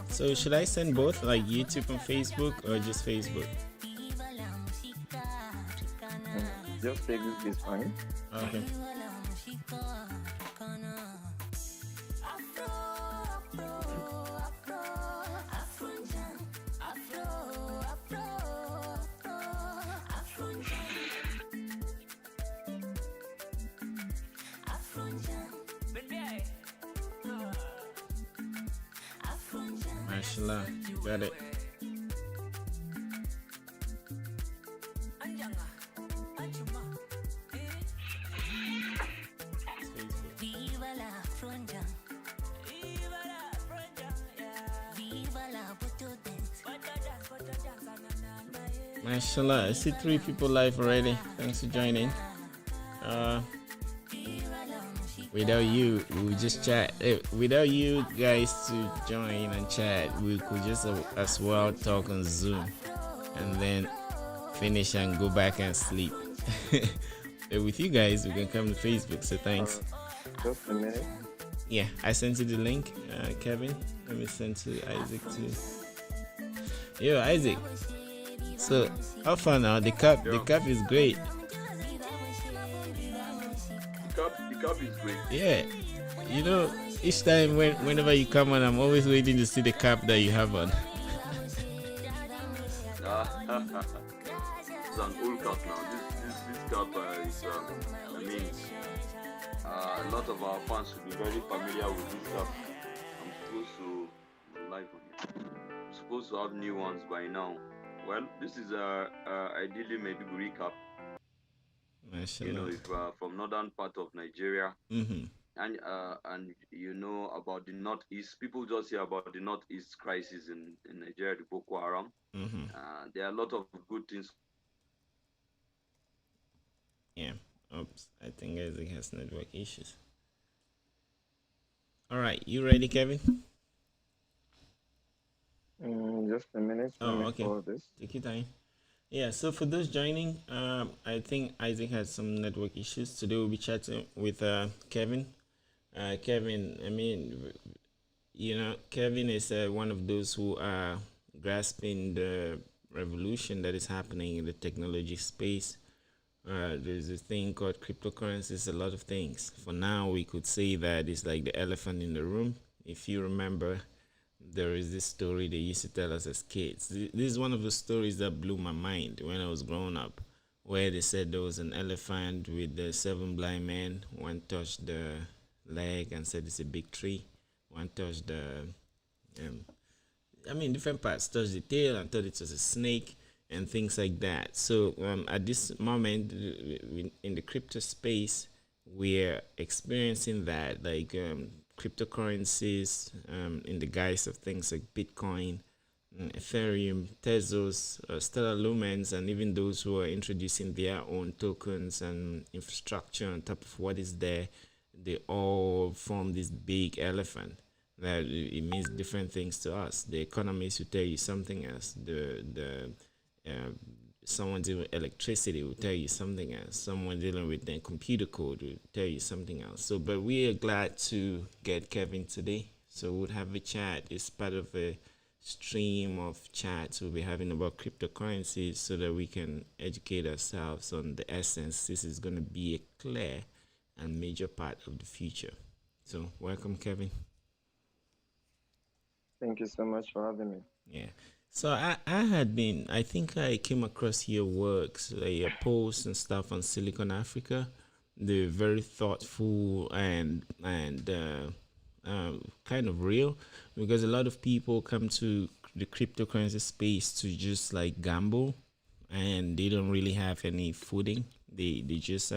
So should I send both, like YouTube and Facebook, or just Facebook? Just Facebook is fine. Okay. Mashallah, got it. Mashallah, I see 3 people live already. Thanks for joining. Without you, we just chat. Without you guys to join and chat, we could just as well talk on Zoom and then finish and go back and sleep. But with you guys, we can come to Facebook. So thanks. Just a minute. Yeah, I sent you the link, Kevin. Let me send to Isaac too. Yo, Isaac. So how far now? The cup is great. The cup is great. Yeah, you know, each time whenever you come on, I'm always waiting to see the cap that you have on. It's an old cap now. This cap is, a lot of our fans should be very familiar with this cap. I'm supposed to live on it. I'm supposed to have new ones by now. Well, this is ideally Maiduguri cap. Mashallah. You know, if from northern part of Nigeria, Mm-hmm. and you know about the northeast, people just hear about the northeast crisis in Nigeria, the Boko Haram. Mm-hmm. There are a lot of good things. Yeah. Oops. I think Isaac has network issues. All right. You ready, Kevin? Just a minute. Oh, Let me okay. call this. Take your time. Yeah. So for those joining, I think Isaac has some network issues. Today we'll be chatting with Kevin. Kevin, I mean, you know, Kevin is one of those who are grasping the revolution that is happening in the technology space. There's a thing called cryptocurrencies, a lot of things. For now, we could say that it's like the elephant in the room. If you remember, there is this story they used to tell us as kids. This is one of the stories that blew my mind when I was growing up, where they said there was an elephant with the 7 blind men. One touched the leg and said it's a big tree. One touched the, different parts. Touched the tail and thought it was a snake and things like that. So at this moment in the crypto space, we're experiencing that, like cryptocurrencies in the guise of things like Bitcoin, Ethereum, Tezos, Stellar Lumens, and even those who are introducing their own tokens and infrastructure on top of what is there. They all form this big elephant that it means different things to us. The economists will tell you something else. Someone dealing with electricity will tell you something else. Someone dealing with the computer code will tell you something else. So, but we are glad to get Kevin today. So we'll have a chat. It's part of a stream of chats we'll be having about cryptocurrencies so that we can educate ourselves on the essence. This is going to be a clear and major part of the future. So welcome, Kevin. Thank you so much for having me. Yeah. So I think I came across your works, like your posts and stuff on Silicon Africa. They're very thoughtful and kind of real, because a lot of people come to the cryptocurrency space to just like gamble, and they don't really have any footing. They just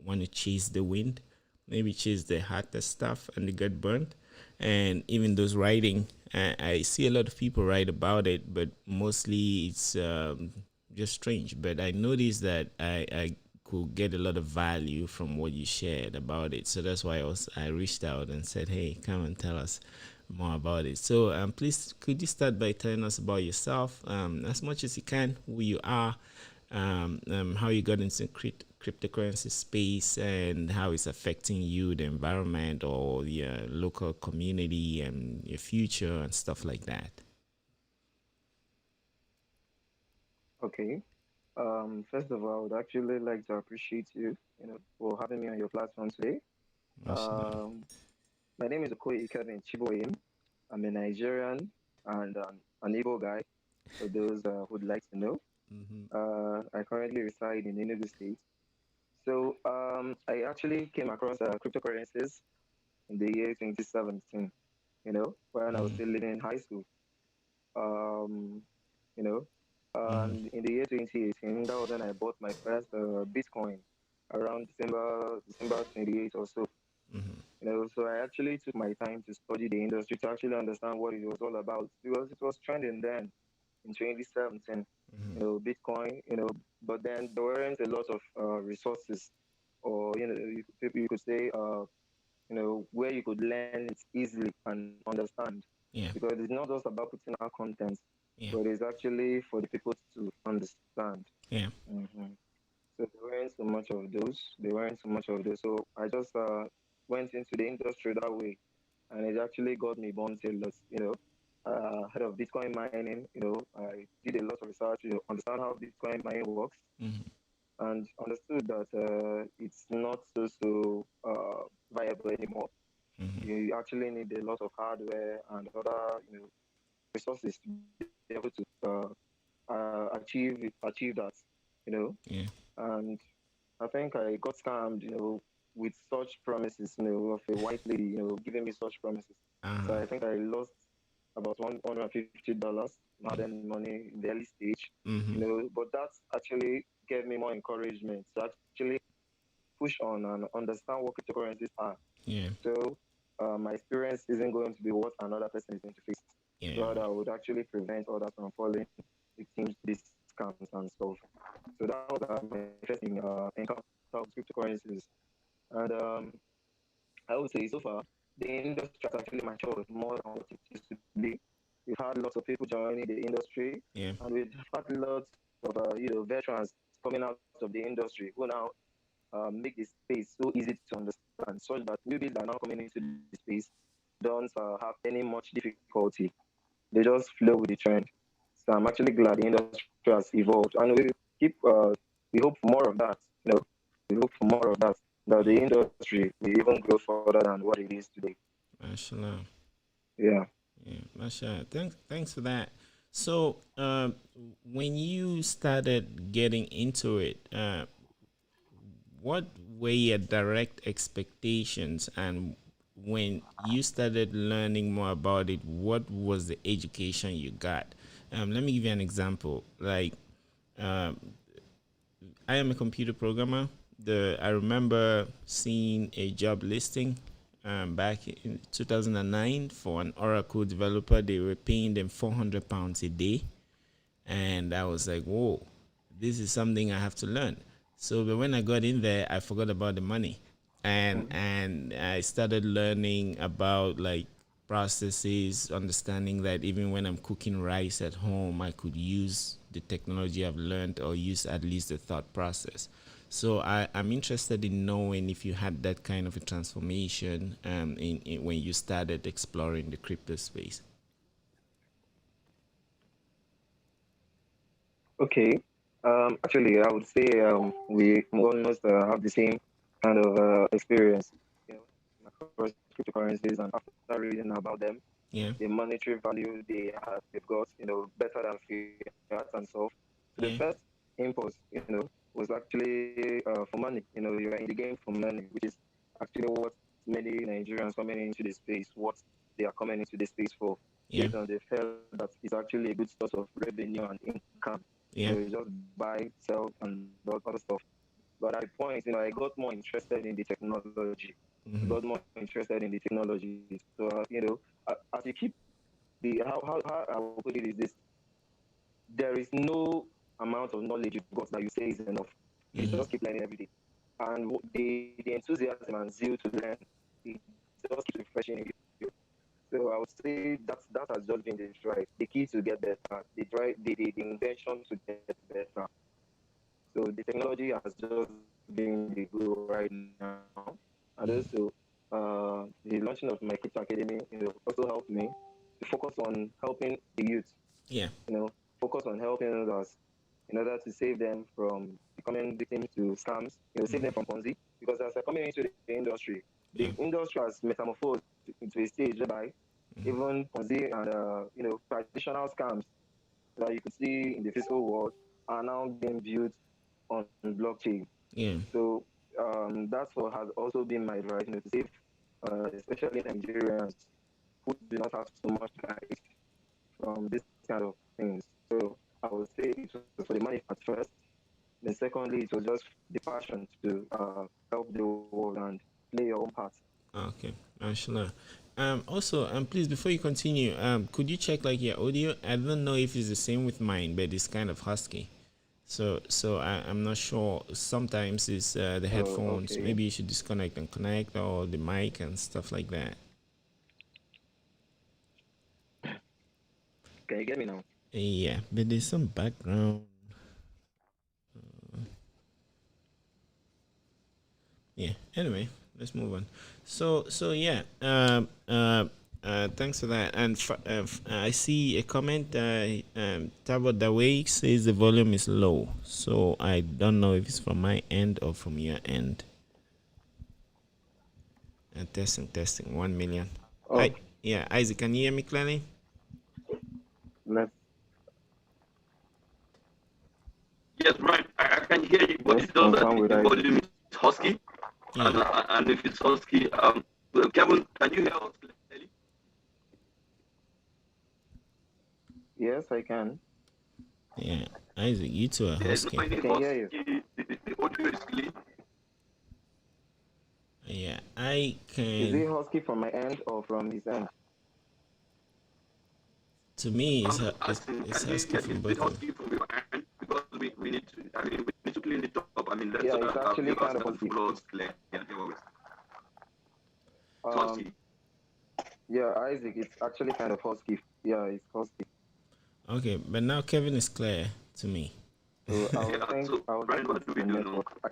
want to chase the wind, maybe chase the hottest stuff, and they get burnt. And even those writing, I see a lot of people write about it, but mostly it's just strange. But I noticed that I could get a lot of value from what you shared about it. So that's why I reached out and said, hey, come and tell us more about it. So please, could you start by telling us about yourself, as much as you can, who you are, how you got into cryptocurrency space and how it's affecting you, the environment, or your local community and your future and stuff like that. Okay. First of all, I would actually like to appreciate you, for having me on your platform today. Mashallah. Um, my name is Okoye Chibuoyim. I'm a Nigerian and an Igbo guy, for those who'd like to know. Mm-hmm. I currently reside in Enugu State. So I actually came across cryptocurrencies in the year 2017, when I was Mm-hmm. still living in high school. Um, you know, Mm-hmm. and in the year 2018, that was when I bought my first Bitcoin around December 28th or so. Mm-hmm. So I actually took my time to study the industry to actually understand what it was all about because it was trending then in 2017. Mm-hmm. Bitcoin. But then there weren't a lot of resources, or you could say, where you could learn it easily and understand, Yeah. because it's not just about putting out content, Yeah. but it's actually for the people to understand. Yeah. hmm So there weren't so much of those. There weren't so much of those. So I just went into the industry that way, and it actually got me born till head of Bitcoin mining. I did a lot of research to understand how Bitcoin mining works, Mm-hmm. and understood that it's not so viable anymore. Mm-hmm. You actually need a lot of hardware and other resources to be able to achieve that. You know, Yeah. and I think I got scammed. With such promises. Of a white lady. Giving me such promises. Uh-huh. So I think I lost about $150 hard earned money in the early stage. Mm-hmm. But that actually gave me more encouragement to actually push on and understand what cryptocurrencies are. Yeah. So my experience isn't going to be what another person is going to face. Yeah. Rather, I would actually prevent others from falling victims to these scams and stuff. So that was my first encounter with cryptocurrencies. And I would say so far, the industry has actually matured more than what it used to be. We've had lots of people joining the industry, Yeah. and we've had lots of veterans coming out of the industry who now make the space so easy to understand, such that newbies that are now coming into the space don't have any much difficulty. They just flow with the trend. So I'm actually glad the industry has evolved, and keep we hope for more of that. You know, we hope for more of that. That the Yeah. industry will even grow further than what it is today. Mashallah. Yeah. Yeah, mashallah. Thanks for that. So, when you started getting into it, what were your direct expectations, and when you started learning more about it, what was the education you got? Let me give you an example. Like, um, I am a computer programmer. I remember seeing a job listing back in 2009 for an Oracle developer. They were paying them £400 a day, and I was like, "Whoa, this is something I have to learn." So, but when I got in there, I forgot about the money, and I started learning about like processes, understanding that even when I'm cooking rice at home, I could use the technology I've learned or use at least the thought process. So I'm interested in knowing if you had that kind of a transformation in when you started exploring the crypto space. Okay. Actually, I would say we almost have the same kind of experience. Across cryptocurrencies, and after reading about them, Yeah, the monetary value they've got, better than fiat and stuff. So the first yeah, impulse, was actually for money. You're in the game for money, which is actually what many Nigerians coming into the space, what they are coming into the space for. yeah, They felt that it's actually a good source of revenue and income. yeah. You just buy, sell, and all other stuff. But at the point, I got more interested in the technology. I got Mm-hmm. more interested in the technology. So, as you keep how I will put it is this: there is no amount of knowledge you've got that you say is enough. You Mm-hmm. just keep learning every day, and the enthusiasm and zeal to learn, it just keeps refreshing you. So I would say that has just been the drive, the key to get better, the drive, the intention to get better. So the technology has just been the goal right now. And Mm. also, the launching of my Crypto Academy, also helped me to focus on helping the youth, Yeah. focus on helping us in order to save them from becoming victims to scams, save them Mm-hmm. from Ponzi. Because as they're coming into the industry, the Yeah. industry has metamorphosed into a stage whereby Mm-hmm. even Ponzi and traditional scams that you could see in the physical world are now being built on blockchain. Yeah. So that's what has also been my advice, to save, especially Nigerians who do not have so much guide from this kind of things. So I would say it was for the money at first. Then secondly, it was just the passion to help the world and play your own part. Okay. Mashallah. Also, please, before you continue, could you check like your audio? I don't know if it's the same with mine, but it's kind of husky. So I'm not sure. Sometimes it's the headphones. Okay. Maybe you should disconnect and connect, or the mic and stuff like that. Can you get me now? Yeah, but there's some background. Yeah. Anyway, let's move on. So yeah. Thanks for that. And I see a comment. Tabo Dawei says the volume is low. So I don't know if it's from my end or from your end. Testing. 1 million. Oh, Yeah, Isaac, can you hear me clearly? let's Yes, Brian, I can hear you, but let's it's just that confirm with the Isaac. volume is husky. Yeah. And if it's husky, well, Kevin, can you hear us clearly? Yes, I can. Yeah. Isaac, you two are There's no husky. any I can hear you. husky. The audio is clean. Yeah, I Is can. it husky from my end or from his end? To me, I'm just asking, it's can you husky hear from is it both of them. husky from your end? Because we need to, we need to clean it up. Yeah, So it's that our actually viewers kind of can husky. follow us clear. Yeah, it's Um, husky. yeah, Isaac, it's actually kind of husky. Yeah, it's husky. Okay, but now Kevin is clear to me. So Yeah, so I would Brian, think what it's do we the do now? network. I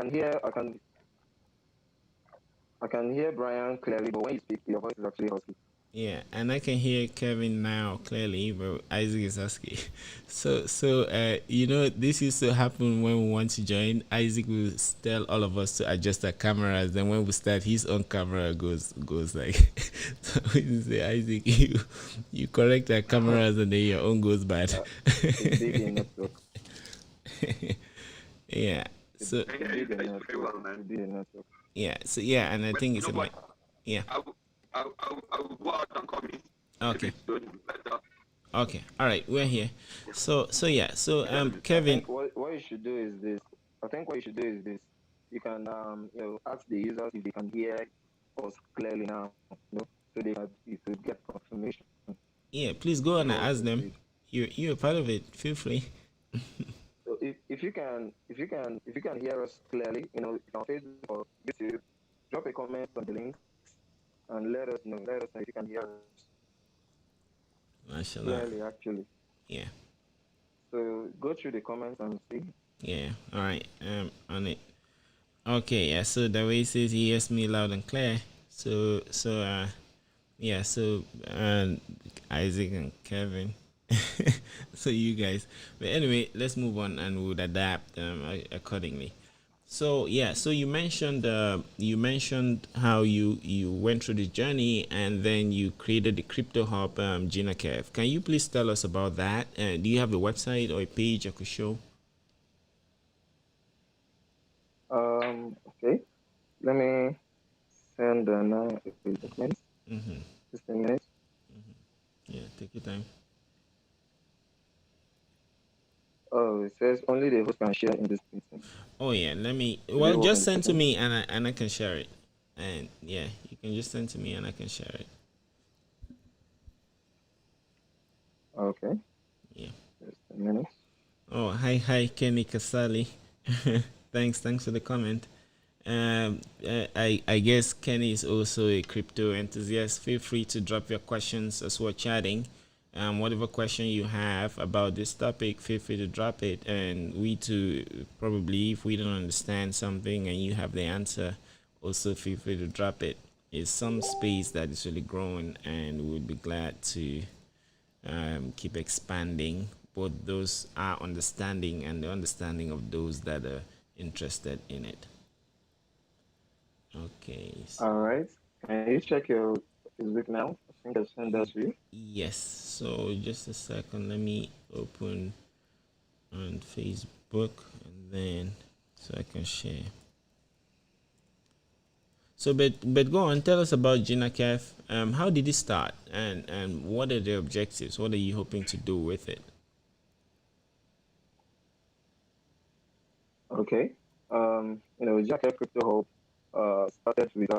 can hear Brian clearly, but when you speak, your voice is actually husky. Yeah, and I can hear Kevin now clearly, but Isaac is asking. So this used to happen when we want to join. Isaac will tell all of us to adjust our cameras. Then when we start, his own camera goes like. So we say, Isaac, you correct our cameras, and then your own goes bad. It be the network. Yeah. So I It hear be you the guys very network. well, man. It be the network. yeah. So yeah, and I But think you it's know a what? yeah. I will go out and come in if Okay. it's going to be better. Okay. All right. We're here. So yeah. So I Kevin. think what you should do is this. I think what you should do is this. You can ask the users if they can hear us clearly now. So you could get confirmation. Yeah. Please go on and Before we ask them. proceed. You're a part of it. Feel free. So if you can hear us clearly, if you're on Facebook or YouTube, drop a comment on the links and let us know if you can hear us Mashallah. clearly actually. Yeah. So go through the comments and see. Yeah. All right. On it. Okay. Yeah. So the way it says he hears me loud and clear. So yeah. So Isaac and Kevin. So you guys. But anyway, let's move on and we'll adapt accordingly. So yeah, so you mentioned how you went through the journey and then you created the crypto hub Gina Kev. Can you please tell us about that? Do you have a website or a page I could show? Okay. Let me send a document. Mm-hmm. Just a minute. Yeah, take your time. Oh, it says only the host can share in this meeting. Oh yeah, let me. Will Well, it work just in the send to second? me and I can share it. And yeah, you can just send to me and I can share it. Okay. Yeah. Just a minute. Oh hi Kenny Kasali. Thanks for the comment. I guess Kenny is also a crypto enthusiast. Feel free to drop your questions as we're chatting. Whatever question you have about this topic, feel free to drop it. And we too, probably, if we don't understand something and you have the answer, also feel free to drop it. It's some space that is really growing, and we would be glad to keep expanding both those are understanding and the understanding of those that are interested in it. Okay. All right. Can you check your Facebook now? I think I sent that to you. Yes. So just a second. Let me open on Facebook and then so I can share. So, but go on. Tell us about GinaCaf. How did it start, and what are the objectives? What are you hoping to do with it? Okay. Jacket Crypto Hub started with,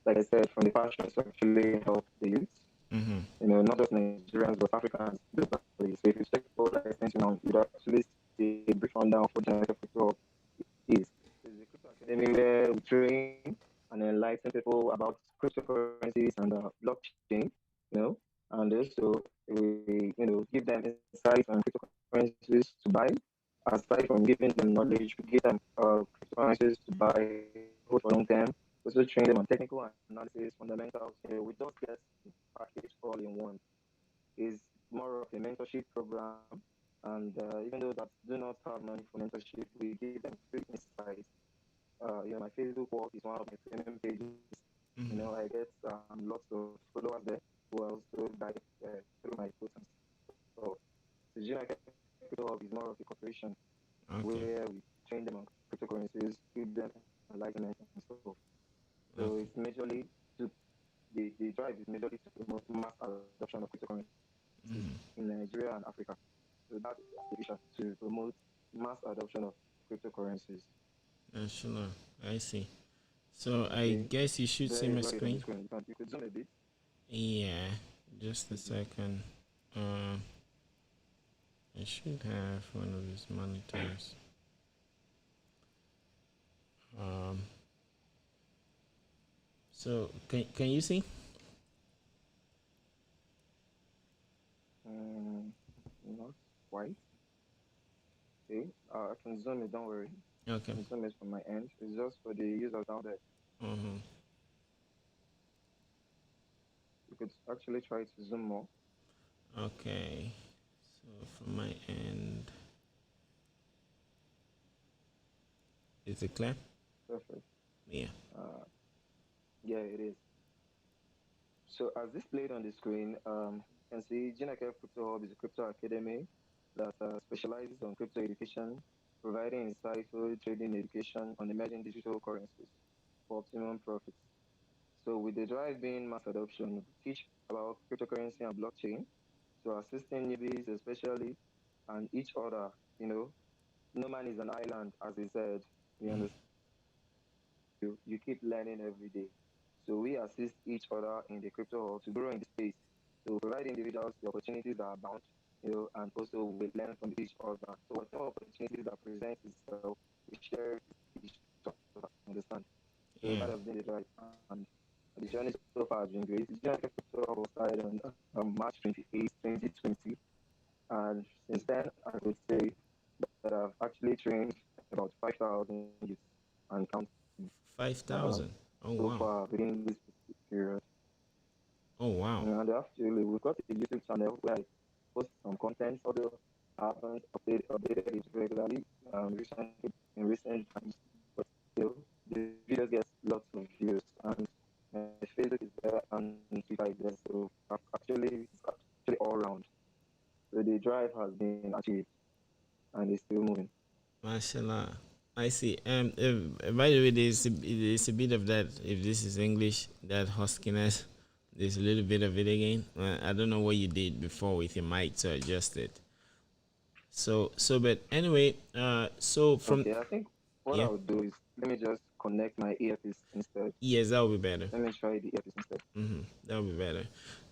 like I said, from the passion to actually help the youth. Mm-hmm. Not just Nigerians but Africans globally. So if you check all that I sent you now, you'd actually see a brief rundown for Jacket Crypto Hub is. It's a crypto academy where we train and enlighten people about cryptocurrencies and blockchain, you know, and also we, give them insights on cryptocurrencies to buy. Aside from giving them knowledge, we give them cryptocurrencies to buy, hold for long term. Also train them on technical analysis, fundamentals. We don't get the package all in one. Is more of a mentorship program, and even though that do not have money for mentorship, we give them free insights. My Facebook wall is one of my premium pages. Mm-hmm. I get lots of followers there who also guide through my posts and stuff. So Gina Capital Hub is more of a corporation Okay. where we train them on cryptocurrencies, give them enlightenment and stuff. So Okay. it's majorly to the drive is majorly to promote mass adoption of cryptocurrencies Mm-hmm. in Nigeria and Africa. So that's the vision to promote mass adoption of cryptocurrencies. Sure. I see. So I Okay, guess you should see very my well on the screen. screen. You could zoom a bit. Yeah. Just a second. Uh, I should have one of these monitors. Um. So can you see? Um, Not quite. Okay, I can zoom it. Don't worry. I Okay. can zoom it from my end. It's just for the users down there. Mm-hmm. You could actually try to zoom more. Okay. So from my end, is it clear? Perfect. Yeah. Uh, yeah, it is. So as displayed on the screen, you can see GenaCare Crypto Hub is a crypto academy that specializes on crypto education, providing insightful trading education on emerging digital currencies for optimum profits. So with the drive being mass adoption, we teach about cryptocurrency and blockchain to assisting newbies especially and each other, you know. No man is an island, as they said. You Mm-hmm. understand? You keep learning every day. So we assist each other in the crypto world to grow in the space. So provide individuals the opportunities that are bound, and also we learn from each other. So whatever opportunities that present itself, we share it with each other. Understand? So Yeah. that has been the drive. And the journey so far has been great. The journey crypto was started on March 28, 2020. And since then, I would say that I've actually trained about 5,000 youths and counting 5,000. Oh so wow. far within this specific period. Oh wow. And actually, we've got a YouTube channel where I post some content, although I haven't updated it regularly recently in recent times. But still, the videos get lots of views, and my Facebook is there and Twitter is there. So it's actually all round. So the drive has been achieved and it's still moving. Mashallah. I see. By the way, there's a bit of that. If this is English, that huskiness, there's a little bit of it again. I don't know what you did before with your mic to adjust it. But anyway, so from Okay, I think what yeah, I'll do is let me just connect my earpiece instead. yes, that will be better. Let me try the earpiece instead. That would be better.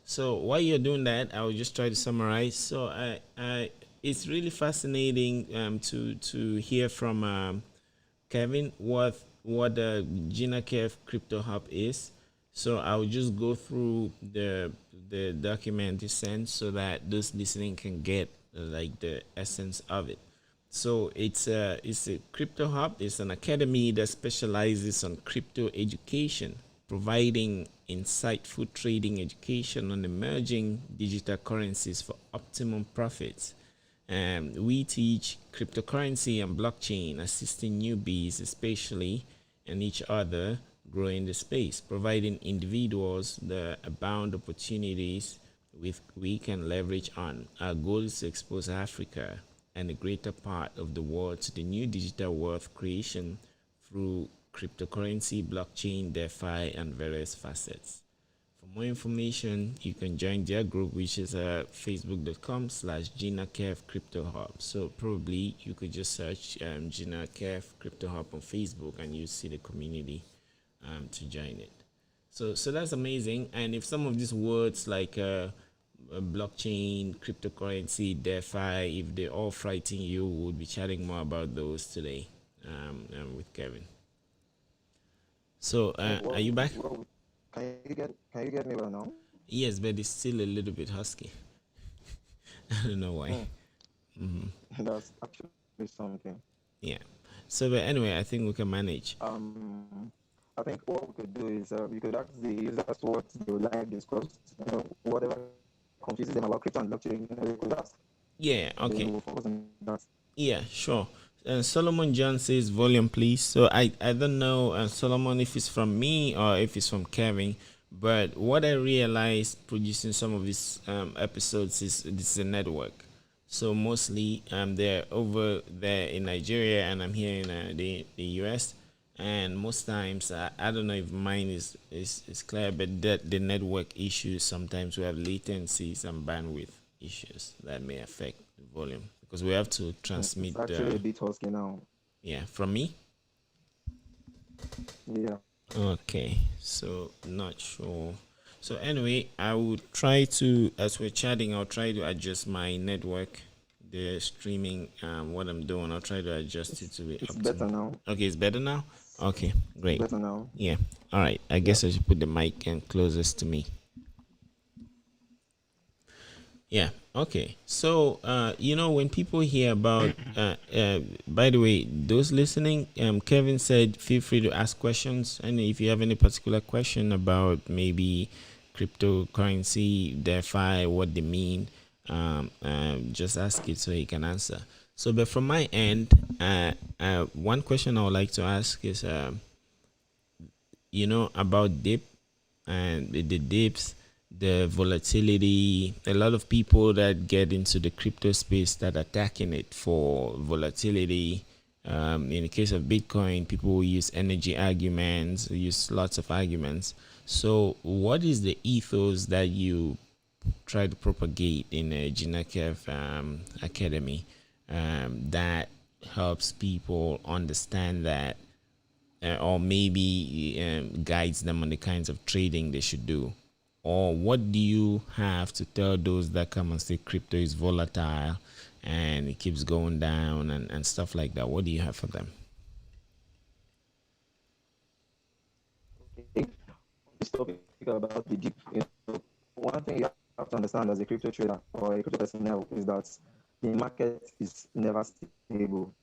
So while you're doing that, I will just try to summarize. So it's really fascinating to hear from Kevin what the Gina Kev Crypto Hub is. So I'll just go through the document you sent so that those listening can get like the essence of it. So it's a crypto hub. It's an academy that specializes on crypto education, providing insightful trading education on emerging digital currencies for optimum profits. We teach cryptocurrency and blockchain, assisting newbies, especially, and each other grow in the space, providing individuals the abound opportunities with we can leverage on. Our goal is to expose Africa and a greater part of the world to the new digital wealth creation through cryptocurrency, blockchain, DeFi, and various facets. For more information, you can join their group, which is facebook.com/GinaKev Crypto Hub. So probably you could just search Gina Kev Crypto Hub on Facebook and you see the community to join it. So that's amazing. And if some of these words like blockchain, cryptocurrency, DeFi, if they all frighten you, we'll be chatting more about those today with Kevin. So are you back? Can you get me well now? Yes, but it's still a little bit husky. I don't know why. That's actually something. Yeah. So, but anyway, I think we can manage. I think what we could do is we could ask the users what they would like discussed, whatever confuses them about crypto and blockchain, we could ask. Yeah. Okay. We'll focus on that. Yeah. Sure. Solomon John says volume, please. So I don't know, Solomon, if it's from me or if it's from Kevin. But what I realized producing some of these episodes is this is a network. So mostly they're over there in Nigeria and I'm here in the US. And most times, I don't know if mine is clear, but that the network issues, sometimes we have latencies and bandwidth issues that may affect the volume because we have to transmit. It's actually a bit husky now. Yeah, from me? Yeah. Okay, so not sure. So anyway, I will try to, as we're chatting, I'll try to adjust my network, the streaming, what I'm doing. I'll try to adjust it to be It's better now. Okay, it's better now? Okay, great. Better now. Yeah, all right. I guess I should put the mic closest to me. Yeah. Okay. So, when people hear about, by the way, those listening, Kevin said, feel free to ask questions. And if you have any particular question about maybe cryptocurrency, DeFi, what they mean, just ask it so he can answer. So, but from my end, one question I would like to ask is, about dip and the dips, the volatility. A lot of people that get into the crypto space start attacking it for volatility. In the case of Bitcoin, people will use energy arguments, use lots of arguments. So, what is the ethos that you try to propagate in a Ginakev Academy that helps people understand that, or maybe guides them on the kinds of trading they should do? Or what do you have to tell those that come and say crypto is volatile and it keeps going down and stuff like that? What do you have for them? Okay. This topic about the deep, one thing you have to understand as a crypto trader or a crypto personnel is that the market is never stable,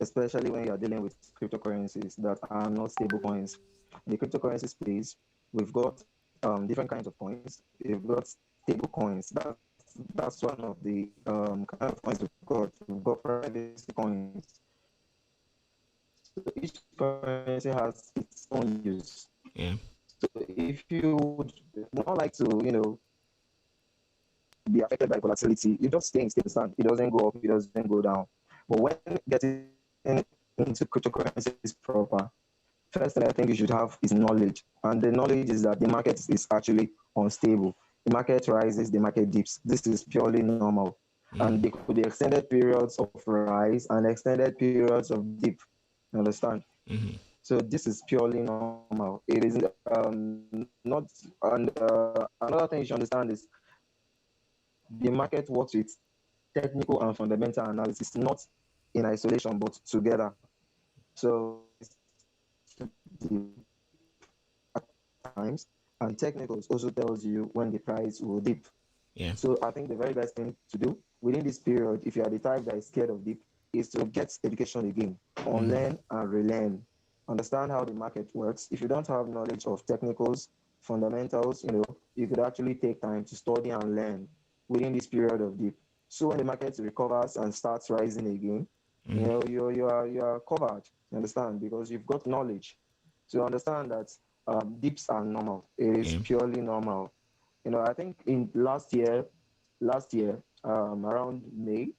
especially when you are dealing with cryptocurrencies that are not stable coins. In the cryptocurrency space, we've got different kinds of coins. We've got stable coins. That's one of the kind of coins we've got. We've got privacy coins. So each currency has its own use. Yeah. So if you would not like to, be affected by volatility, you just stay in stable stand. It doesn't go up, it doesn't go down. But when getting into cryptocurrencies proper, first thing I think you should have is knowledge. And the knowledge is that the market is actually unstable. The market rises, the market dips. This is purely normal. And there could be extended periods of rise and extended periods of dip. You understand? So this is purely normal. It is not. And another thing you should understand is the market works with technical and fundamental analysis, not in isolation, but together. So at times, and technicals also tells you when the price will dip. Yeah. So I think the very best thing to do within this period, if you are the type that is scared of dip, is to get education again, unlearn and relearn. Understand how the market works. If you don't have knowledge of technicals, fundamentals, you could actually take time to study and learn within this period of dip. So when the market recovers and starts rising again, you are covered. You understand, because you've got knowledge. So understand that dips are normal. It is Yeah. purely normal. I think in last year, around May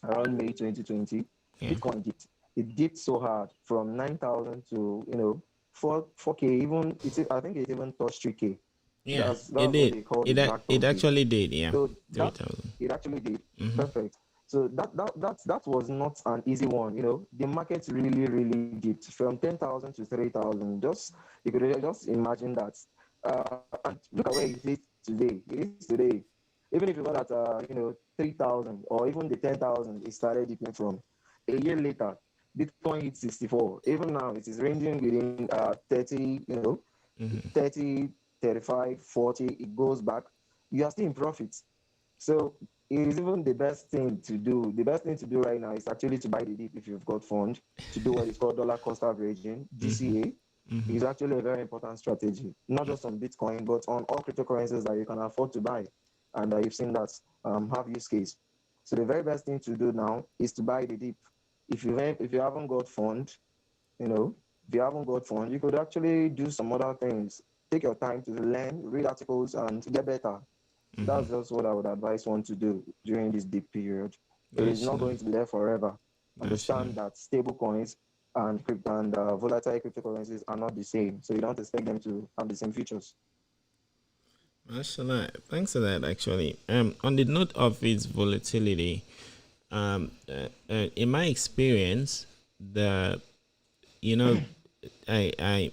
2020, Yeah. Bitcoin dipped. It dipped so hard from 9,000 to 4K. Even I think it even touched 3K. Yeah. It That's what did. they call the It black it top dip. actually did. Yeah. So that 3,000. it actually did Mm-hmm. perfect. So that was not an easy one. The market really really dipped from 10,000 to 3,000. Just you could just imagine that. And look at where it is today. It is today. Even if you got at 3,000 or even the 10,000, it started dipping from. A year later, Bitcoin hit 64. Even now, it is ranging within 30, 30, 35, 40. It goes back. You are still in profit. So it is even the best thing to do. The best thing to do right now is actually to buy the dip if you've got fund, to do what is called dollar cost averaging, DCA. Is actually a very important strategy, not just on Bitcoin, but on all cryptocurrencies that you can afford to buy. And you've seen that have use case. So the very best thing to do now is to buy the dip. If you haven't got fund, if you haven't got fund, you could actually do some other things. Take your time to learn, read articles, and get better. That's just what I would advise one to do during this deep period. It is not going to be there forever. Understand that stable coins and volatile cryptocurrencies are not the same, so you don't expect them to have the same features. Mashallah. Thanks for that. Actually, on the note of its volatility, in my experience, the you know, I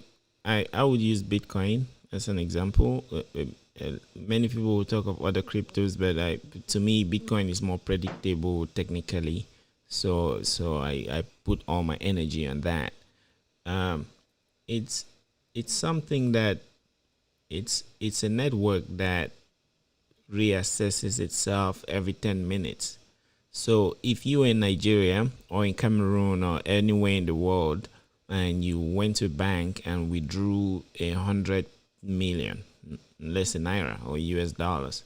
would use Bitcoin as an example. Many people will talk of other cryptos, but to me, Bitcoin is more predictable technically. So I put all my energy on that. It's something that it's a network that reassesses itself every 10 minutes. So if you are in Nigeria or in Cameroon or anywhere in the world and you went to a bank and withdrew 100 million, let's say naira or US dollars,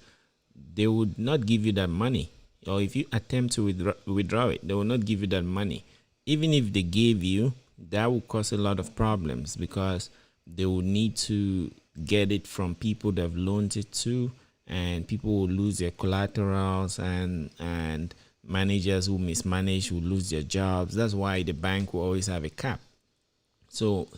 they would not give you that money. Or if you attempt to withdraw it, they will not give you that money. Even if they gave you, that will cause a lot of problems because they will need to get it from people they've loaned it to, and people will lose their collaterals, and managers who mismanage will lose their jobs. That's why the bank will always have a cap. But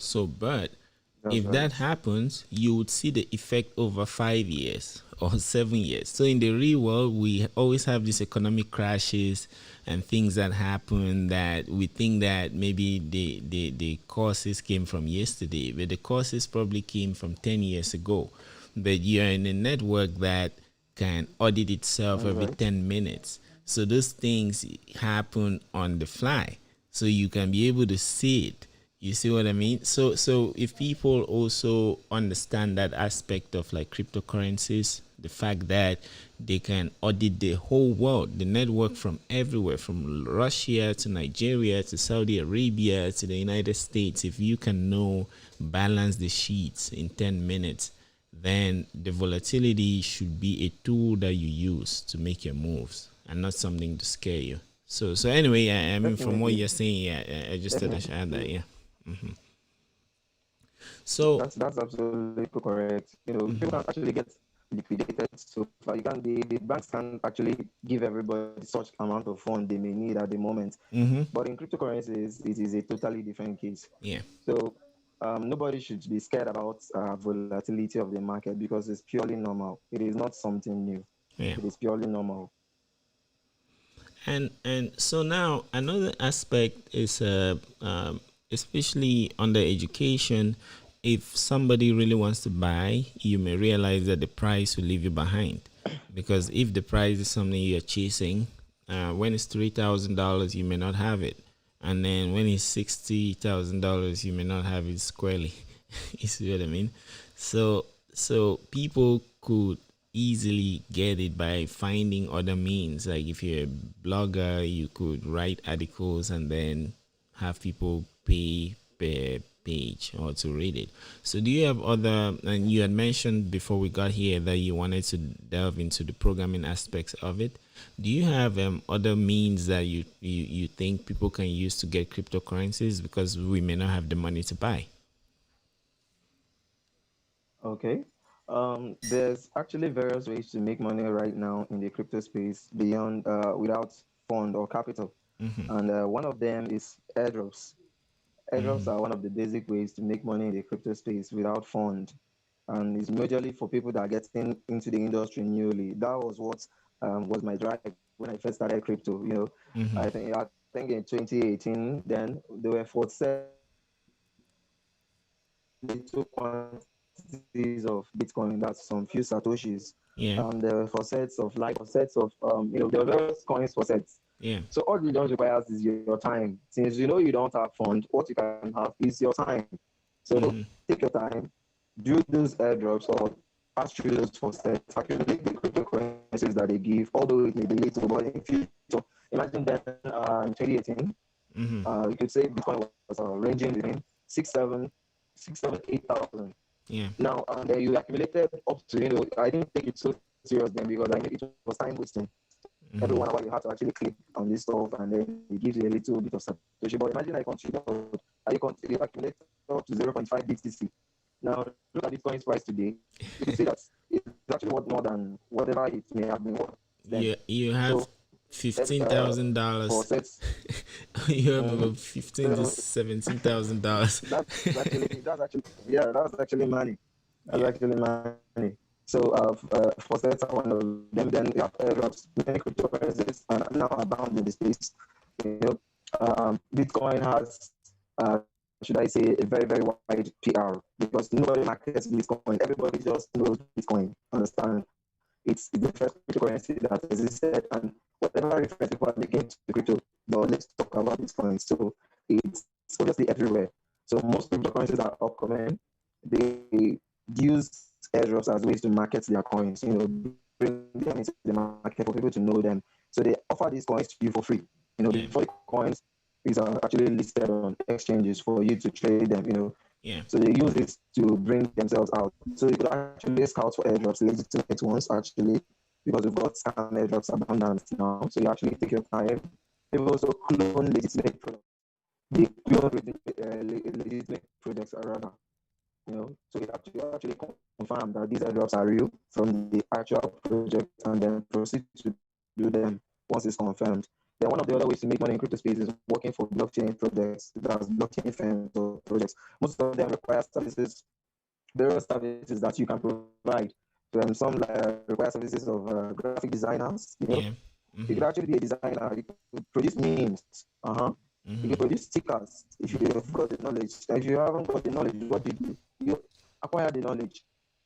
That's if right. that happens, you would see the effect over 5 years or 7 years. So in the real world, we always have these economic crashes and things that happen that we think that maybe the causes came from yesterday, but the causes probably came from 10 years ago. But you're in a network that can audit itself That's every right. 10 minutes. So those things happen on the fly. So you can be able to see it. You see what I mean? So if people also understand that aspect of like cryptocurrencies, the fact that they can audit the whole world, the network from everywhere, from Russia to Nigeria to Saudi Arabia to the United States, if you can balance the sheets in 10 minutes, then the volatility should be a tool that you use to make your moves and not something to scare you. So anyway, I mean, from what Definitely. you're saying, yeah, I just thought I should add that, Definitely. yeah. So, That's absolutely correct. People can actually get liquidated so far. You can the banks can actually give everybody such amount of fund they may need at the moment. But in cryptocurrencies, it is a totally different case. yeah, So nobody should be scared about volatility of the market because it's purely normal. It is not something new. yeah. It is purely normal. And so now another aspect is especially under education. If somebody really wants to buy, you may realize that the price will leave you behind, because if the price is something you're chasing, when it's $3,000, you may not have it, and then when it's $60,000, you may not have it squarely. You see what I mean? So so people could easily get it by finding other means. Like if you're a blogger, you could write articles and then have people pay per page or to read it. So do you have other, and you had mentioned before we got here that you wanted to delve into the programming aspects of it. Do you have other means that you think people can use to get cryptocurrencies because we may not have the money to buy? Okay. There's actually various ways to make money right now in the crypto space beyond without fund or capital. Mm-hmm. And one of them is airdrops. Airdrops Mm-hmm. are one of the basic ways to make money in the crypto space without fund. And it's majorly for people that are getting into the industry newly. That was what was my drive when I first started crypto. Mm-hmm. I think in 2018, then there were for sets little quantities of Bitcoin, that's some few Satoshis. Yeah. There were for sets of like for sets of there were various coins for sets. Yeah. So all you don't requires is your time. Since you know you don't have fund, what you can have is your time. So Mm-hmm. take your time, do those airdrops or pass through those for sets, accumulate the cryptocurrencies that they give, although it may be little, but in future, imagine then in 2018, Mm-hmm. you could say Bitcoin was ranging between 6, 7, 8,000. Yeah. Now, and then you accumulated up to, I didn't take it so serious then because I knew it was time wasting. Every Mm-hmm. 1 hour you have to actually click on this stuff and then it gives you a little bit of satoshi. But imagine I contribute, you accumulate up to 0.5 BTC. Now, look at Bitcoin's price today. You could say that it's actually worth more than whatever it may have been worth then. You have So, fifteen uh, thousand for dollars. sets, You have mm-hmm. about fifteen to So $17,000. that's actually money. That's Yeah. actually money. So for sets are one of them. Then you have airdrops. Many cryptocurrencies are now abound in the space. You know, Bitcoin has, should I say, a very very wide PR because nobody markets Bitcoin. Everybody just knows Bitcoin. Understand? It's the first cryptocurrency that existed, and whatever reference people are making to crypto, no, let's talk about Bitcoin. So it's obviously everywhere. So most cryptocurrencies are upcoming. They use airdrops as ways to market their coins, bring them into the market for people to know them. So they offer these coins to you for free. Yeah. Before the coins is actually listed on exchanges for you to trade them. Yeah. So they use it to bring themselves out. So you could actually scout for airdrops, legitimate ones actually, because we've got scam airdrops abundant now. So you actually take your time. People also clone legitimate products. They clone legitimate projects rather. So you actually confirm that these airdrops are real from the actual project and then proceed to do them once it's confirmed. Then one of the other ways to make money in crypto space is working for blockchain projects, that's blockchain firms or projects. Most of them require services, various services that you can provide. Some require services of graphic designers. Yeah. You could Mm-hmm. actually be a designer. You could produce memes. You could Mm-hmm. produce stickers if you've got the knowledge. If you haven't got the knowledge, what do? You acquire the knowledge.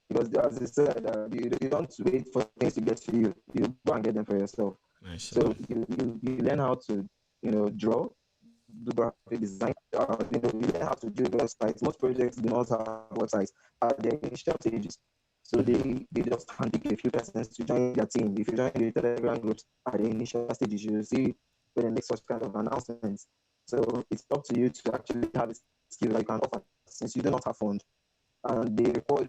Because as I said, you don't wait for things to get to you. You go and get them for yourself. So Mashallah. you learn how to, draw, do graphic design. You learn how to build websites. Most projects do not have websites at their initial stages. So they just handpick a few persons to join their team. If you join the Telegram groups at the initial stages, you'll see when they make such kind of announcements. So it's up to you to actually have a skill that you can offer since you do not have fund. And they reward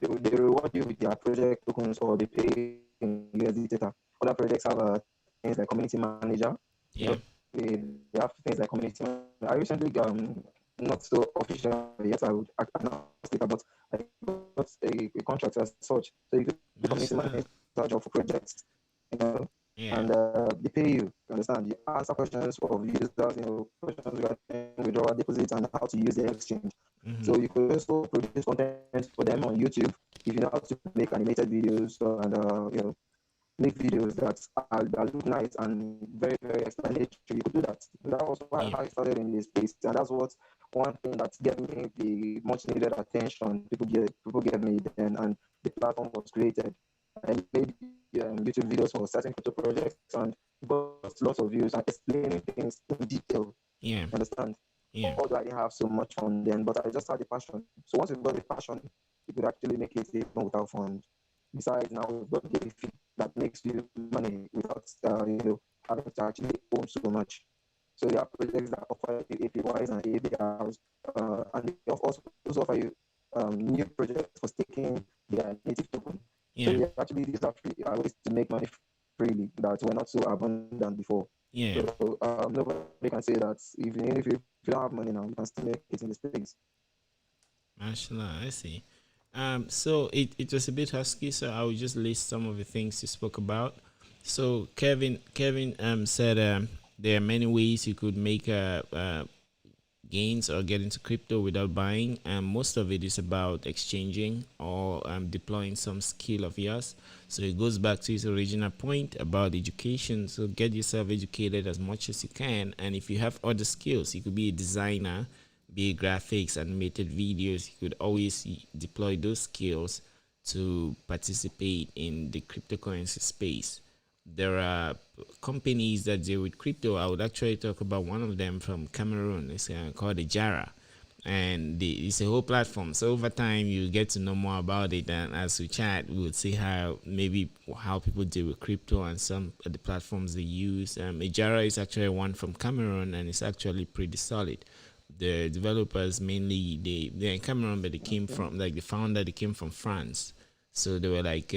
you with their project tokens or they pay in USD data. Other projects have things like community manager. You know, Yeah. they have things like community manager. I recently not so official yet. I would announce it, but I got a contract as such. So you could be community manager for Mashallah. projects, you know, and Yeah. they pay you. You understand? You answer questions of users, questions regarding withdrawal deposits and how to use the exchange. So Mm-hmm. you could also produce content for them on YouTube if you know how to make animated videos and make videos that look nice and very very explanatory. You could do that. That was how I Yeah. started in this space, and that's what one thing that gave me the much needed attention. People gave me then, and the platform was created. I made YouTube videos for certain crypto projects and got lots of views and explaining things in detail. Yeah. Understand? Yeah. Although I didn't have so much fun then, but I just had the passion. So once you've got the passion, you could actually make it even without fund. Besides, now we've got the fee that makes you money without having to actually own so much. So there are projects that offer you APYs and APRs, and they also offer you new projects for staking their native token. So Yeah, actually these are free ways to make money freely that were not so abundant before. yeah. So nobody can say that if you don't have money now, you can still make it in the space. Mashallah, I see. So it was a bit husky, so I will just list some of the things you spoke about. So Kevin said there are many ways you could make gains or get into crypto without buying, and most of it is about exchanging or deploying some skill of yours. So it goes back to his original point about education. So get yourself educated as much as you can, and if you have other skills, you could be a designer, be it graphics, animated videos, you could always deploy those skills to participate in the cryptocurrency space. There are companies that deal with crypto. I would actually talk about one of them from Cameroon. It's called the Jara, and it's a whole platform. So over time, you get to know more about it, and as we chat, we would see how people deal with crypto and some of the platforms they use. Jara is actually one from Cameroon, and it's actually pretty solid. The developers mainly they're in Cameroon, but they came Okay. from like the founder. They came from France, so they were like,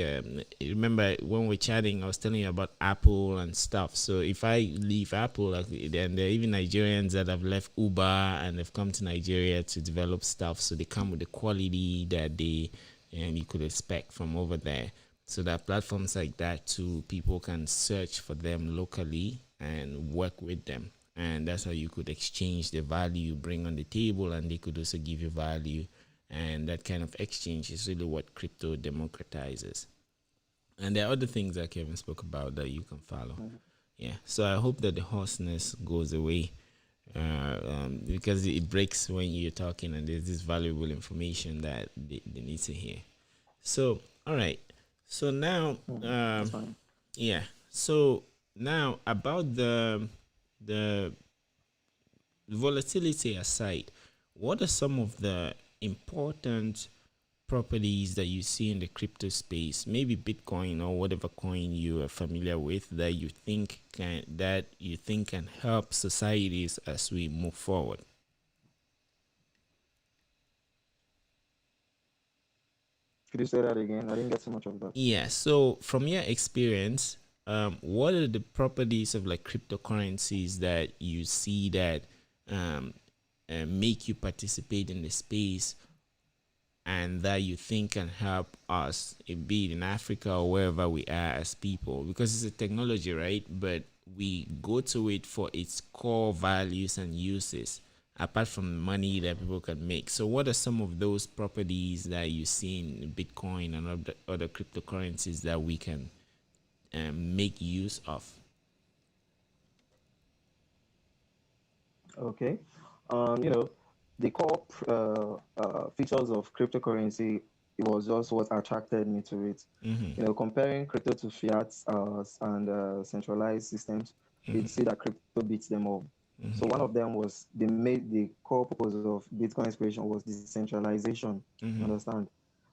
remember when we're chatting, I was telling you about Apple and stuff. So if I leave Apple, like, then there are even Nigerians that have left Uber and they've come to Nigeria to develop stuff. So they come with the quality that they and you could expect from over there. So that platforms like that too, people can search for them locally and work with them. And that's how you could exchange the value you bring on the table, and they could also give you value, and that kind of exchange is really what crypto democratizes. And there are other things that Kevin spoke about that you can follow. Mhm. Yeah, so I hope that the hoarseness goes away, because it breaks when you're talking and there's this valuable information that they need to hear. So all right, so now That's fine. yeah, so now about the volatility aside, what are some of the important properties that you see in the crypto space, maybe Bitcoin or whatever coin you are familiar with, that you think can help societies as we move forward? Could you say that again? I didn't get so much of that. Yeah. So from your experience, what are the properties of like cryptocurrencies that you see that um, make you participate in the space, and that you think can help us, be it in Africa or wherever we are as people? Because it's a technology, right? But we go to it for its core values and uses, apart from the money that people can make. So, what are some of those properties that you see in Bitcoin and other cryptocurrencies that we can make use of? Okay. The core features of cryptocurrency, it was just what attracted me to it. Mm-hmm. Comparing crypto to fiat and centralized systems, you'd see that crypto beats them all. So one of them was the core purpose of Bitcoin's creation was decentralization. You Mm-hmm. understand?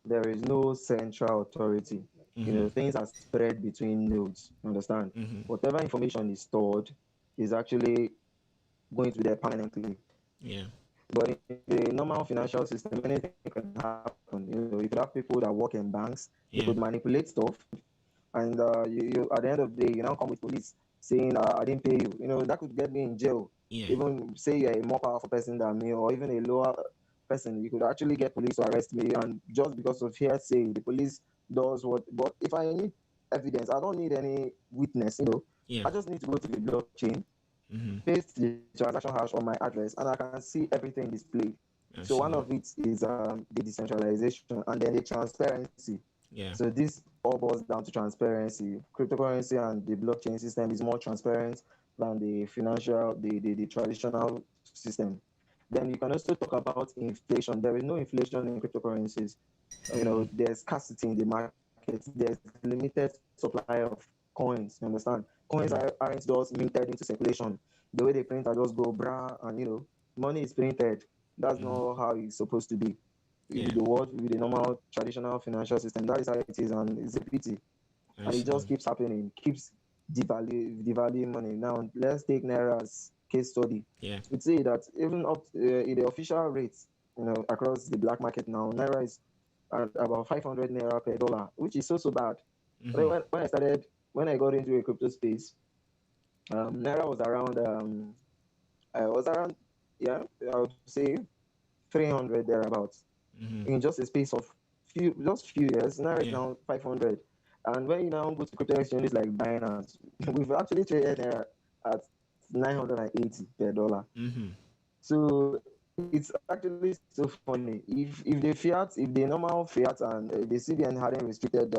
There is no central authority. Mm-hmm. Things are spread between nodes. You understand? Mm-hmm. Whatever information is stored is actually going to be there permanently. Yeah. But in the normal financial system, anything can happen. You could have people that work in banks, they could Yeah. manipulate stuff, and at the end of the day, you now come with police saying, I didn't pay you. That could get me in jail. Yeah. Even say you're a more powerful person than me, or even a lower person, you could actually get police to arrest me. And just because of hearsay, the police does what. But if I need evidence, I don't need any witness. Yeah. I just need to go to the blockchain, Mm-hmm. paste the transaction hash on my address, and I can see everything displayed. So one Actually. of it is the decentralization and then the transparency. Yeah. So this all boils down to transparency. Cryptocurrency and the blockchain system is more transparent than the financial, the traditional system. Then you can also talk about inflation. There is no inflation in cryptocurrencies. Mm-hmm. There's scarcity in the market. There's limited supply of coins. You understand? Coins Mm-hmm. aren't just minted into circulation. The way they print are just go bra and money is printed. That's Mm-hmm. not how it's supposed to be. Yeah. with the normal traditional financial system. That is how it is, and it's a pity. And it just Actually. keeps happening, keeps devaluing money. Now let's take Naira as case study. Yeah. We'd say that even up in the official rates, across the black market now, Naira is at about 500 Naira per dollar, which is so bad. But Mm-hmm. when I got into a crypto space, Naira was around, yeah, I would say 300 thereabouts Mm-hmm. in just a space of few years. Naira is Yeah. now 500. And when you now go to crypto exchanges like Binance, we've actually traded Naira at 980 per dollar. Mm-hmm. So it's actually so funny. If the normal fiat and the CBN hadn't restricted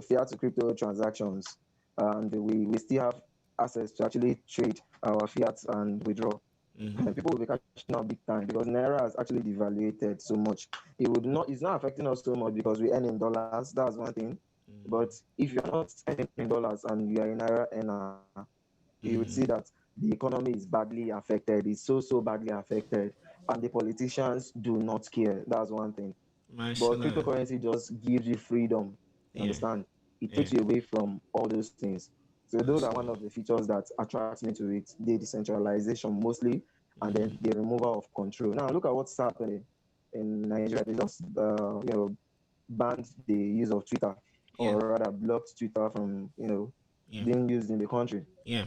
fiat to crypto transactions, and we still have access to actually trade our fiat and withdraw, Mm-hmm. people will be catching up big time because Naira has actually devaluated so much. It's not affecting us so much because we earn in dollars. That's one thing. But if you're not earning in dollars and you are in Naira earner, you would see Mm-hmm. that the economy is badly affected. It's so badly affected, and the politicians do not care. That's one thing. But Mashallah. cryptocurrency just gives you freedom. You Yeah. understand? It Yeah. takes you away from all those things. So those are one Mashallah. of the features that attracts me to it. The decentralization mostly, and Mm-hmm. then the removal of control. Now look at what's happening in Nigeria. They just banned the use of Twitter, Yeah. or rather blocked Twitter from Yeah. being used in the country. Yeah.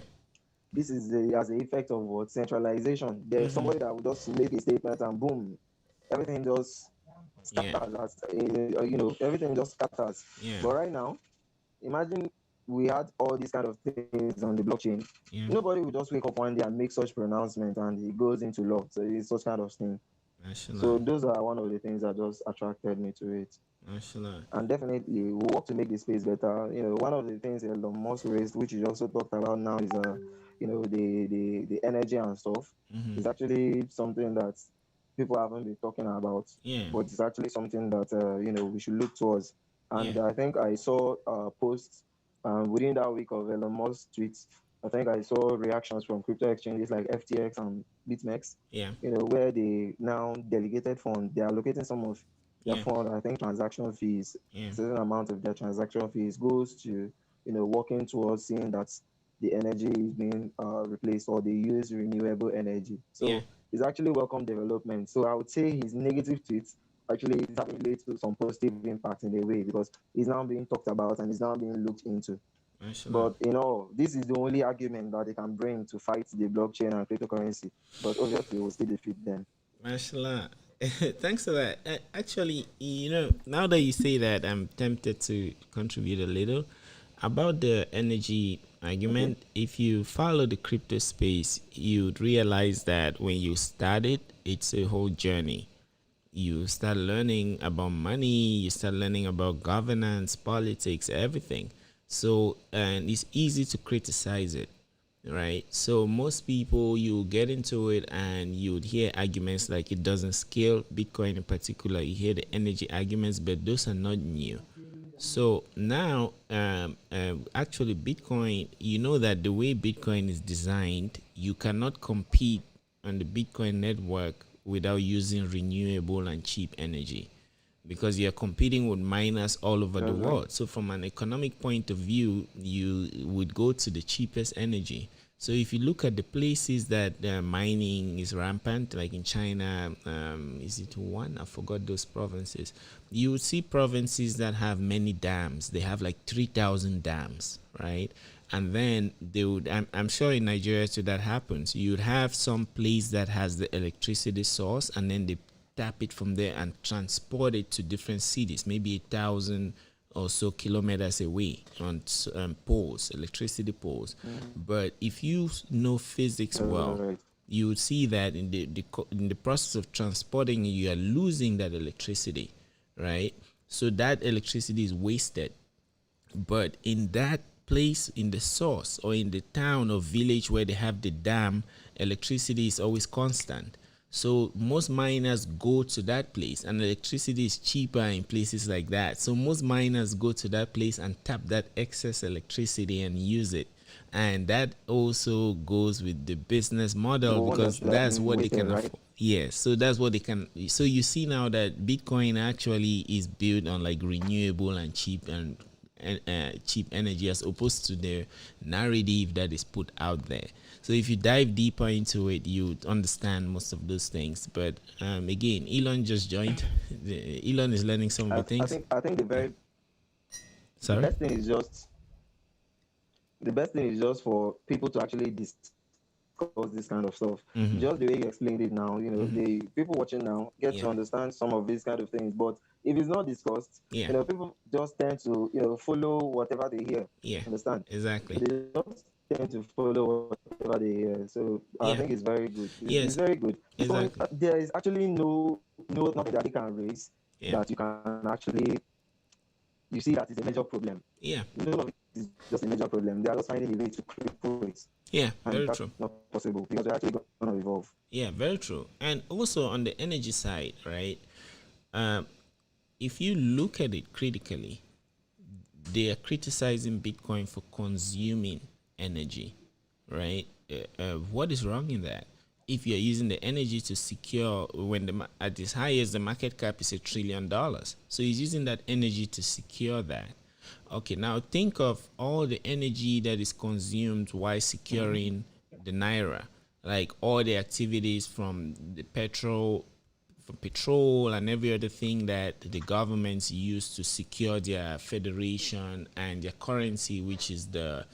This is as a effect of what centralization. There's Mm-hmm. somebody that will just make a statement and boom, everything just Yeah. scatters. Everything just scatters. Yeah. But right now, imagine we had all these kind of things on the blockchain. Yeah. Nobody will just wake up one day and make such pronouncement and it goes into law. So it's such kind of thing. Mashallah. So those are one of the things that just attracted me to it. Mashallah. And definitely we work to make the space better. One of the things Elon Musk raised, which you also talked about now, is the energy and stuff. Mm-hmm. Is actually something that people haven't been talking about, Yeah. but it's actually something that we should look towards. Yeah. And I think I saw posts within that week of Elon Musk's tweets. I think I saw reactions from crypto exchanges like FTX and BitMEX, Yeah. where they now delegated funds. They are allocating some of their Yeah. fund, I think transaction fees, Yeah. certain amount of their transaction fees goes to, working towards seeing that the energy is being replaced or they use renewable energy. Yeah. So it's actually welcome development. So I would say his negative tweets actually is having led to some positive impact in a way because it's now being talked about and it's now being looked into. Mashallah. But this is the only argument that they can bring to fight the blockchain and cryptocurrency. But obviously, we'll still defeat them. Mashallah. Thanks for that. Actually, now that you say that, I'm tempted to contribute a little about the energy Okay. argument. If you follow the crypto space, you'd realize that when you start it, it's a whole journey. You start learning about money, you start learning about governance, politics, everything. So, and it's easy to criticize it, right? So most people, you get into it and you would hear arguments like it doesn't scale. Bitcoin in particular, you hear the energy arguments, but those are not new. So now, actually, Bitcoin, you know that the way Bitcoin is designed, you cannot compete on the Bitcoin network without using renewable and cheap energy because you're competing with miners all over the That's right. world. So from an economic point of view, you would go to the cheapest energy. So if you look at the places that mining is rampant, like in China, is it one? I forgot those provinces. You would see provinces that have many dams. They have like 3,000 dams, right? And then they would, I'm sure in Nigeria too that happens. You'd have some place that has the electricity source and then they tap it from there and transport it to different cities, maybe 1,000 or so kilometers away on poles, electricity poles. But if you know physics That's well, right. you would see that in the process of transporting, you are losing that electricity, right? So that electricity is wasted. But in that place, in the source or in the town or village where they have the dam, electricity is always constant. So most miners go to that place and electricity is cheaper in places like that. So most miners go to that place and tap that excess electricity and use it. And that also goes with the business The model, one that because should have that's been what they wasted, can right? afford. Yeah, so that's what they can. So you see now that Bitcoin actually is built on like renewable and cheap energy, as opposed to the narrative that is put out there. So if you dive deeper into it, you understand most of those things. But again, Elon just joined. Elon is learning some of the things. I think Yeah. the Sorry. best thing is just for people to actually discuss this kind of stuff. Mm-hmm. Just the way you explained it now, Mm-hmm. the people watching now get Yeah. to understand some of these kind of things. But if it's not discussed, Yeah. people just tend to follow whatever they hear. Yeah. Understand? Exactly. They just tend to follow whatever they hear. So I Yeah. think it's very good. It's Yes. very good. Bitcoin, Exactly. there is actually no nothing that they can raise Yeah. that you can actually you see that is a major problem. Yeah. None of it is just a major problem. They are just finding a way to cripple it, Yeah. and Very that's true. not possible because they're actually going to evolve. Yeah. Very true. And also on the energy side, right? Um, if you look at it critically, they are criticizing Bitcoin for consuming energy, right? What is wrong in that? If you're using the energy to secure, when at its highest the market cap is $1 trillion, so he's using that energy to secure that. Okay, now think of all the energy that is consumed while securing the naira, like all the activities from the petrol and every other thing that the governments use to secure their federation and their currency, which is the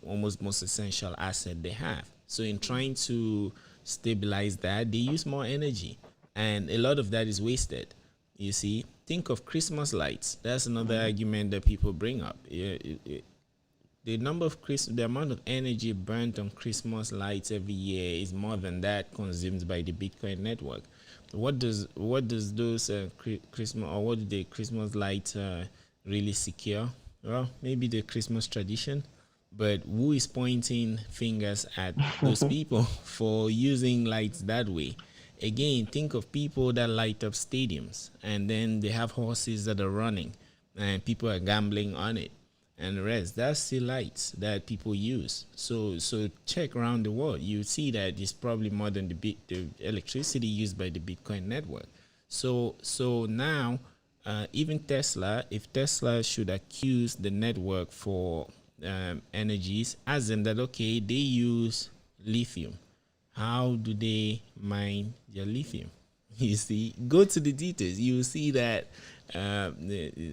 almost most essential asset they have. So in trying to stabilize that, they use more energy, and a lot of that is wasted. You see, think of Christmas lights. That's another argument that people bring up. Yeah, the amount of energy burnt on Christmas lights every year is more than that consumed by the Bitcoin network. What does those Christmas, or what do the Christmas lights really secure? Well, maybe the Christmas tradition, but who is pointing fingers at those people for using lights that way? Again, think of people that light up stadiums, and then they have horses that are running and people are gambling on it and the rest. That's still lights that people use. So check around the world, you see that it's probably more than the electricity used by the Bitcoin network. So now, even Tesla, if Tesla should accuse the network for energies, as in that, okay, they use lithium. How do they mine their lithium? You see, go to the details. You will see that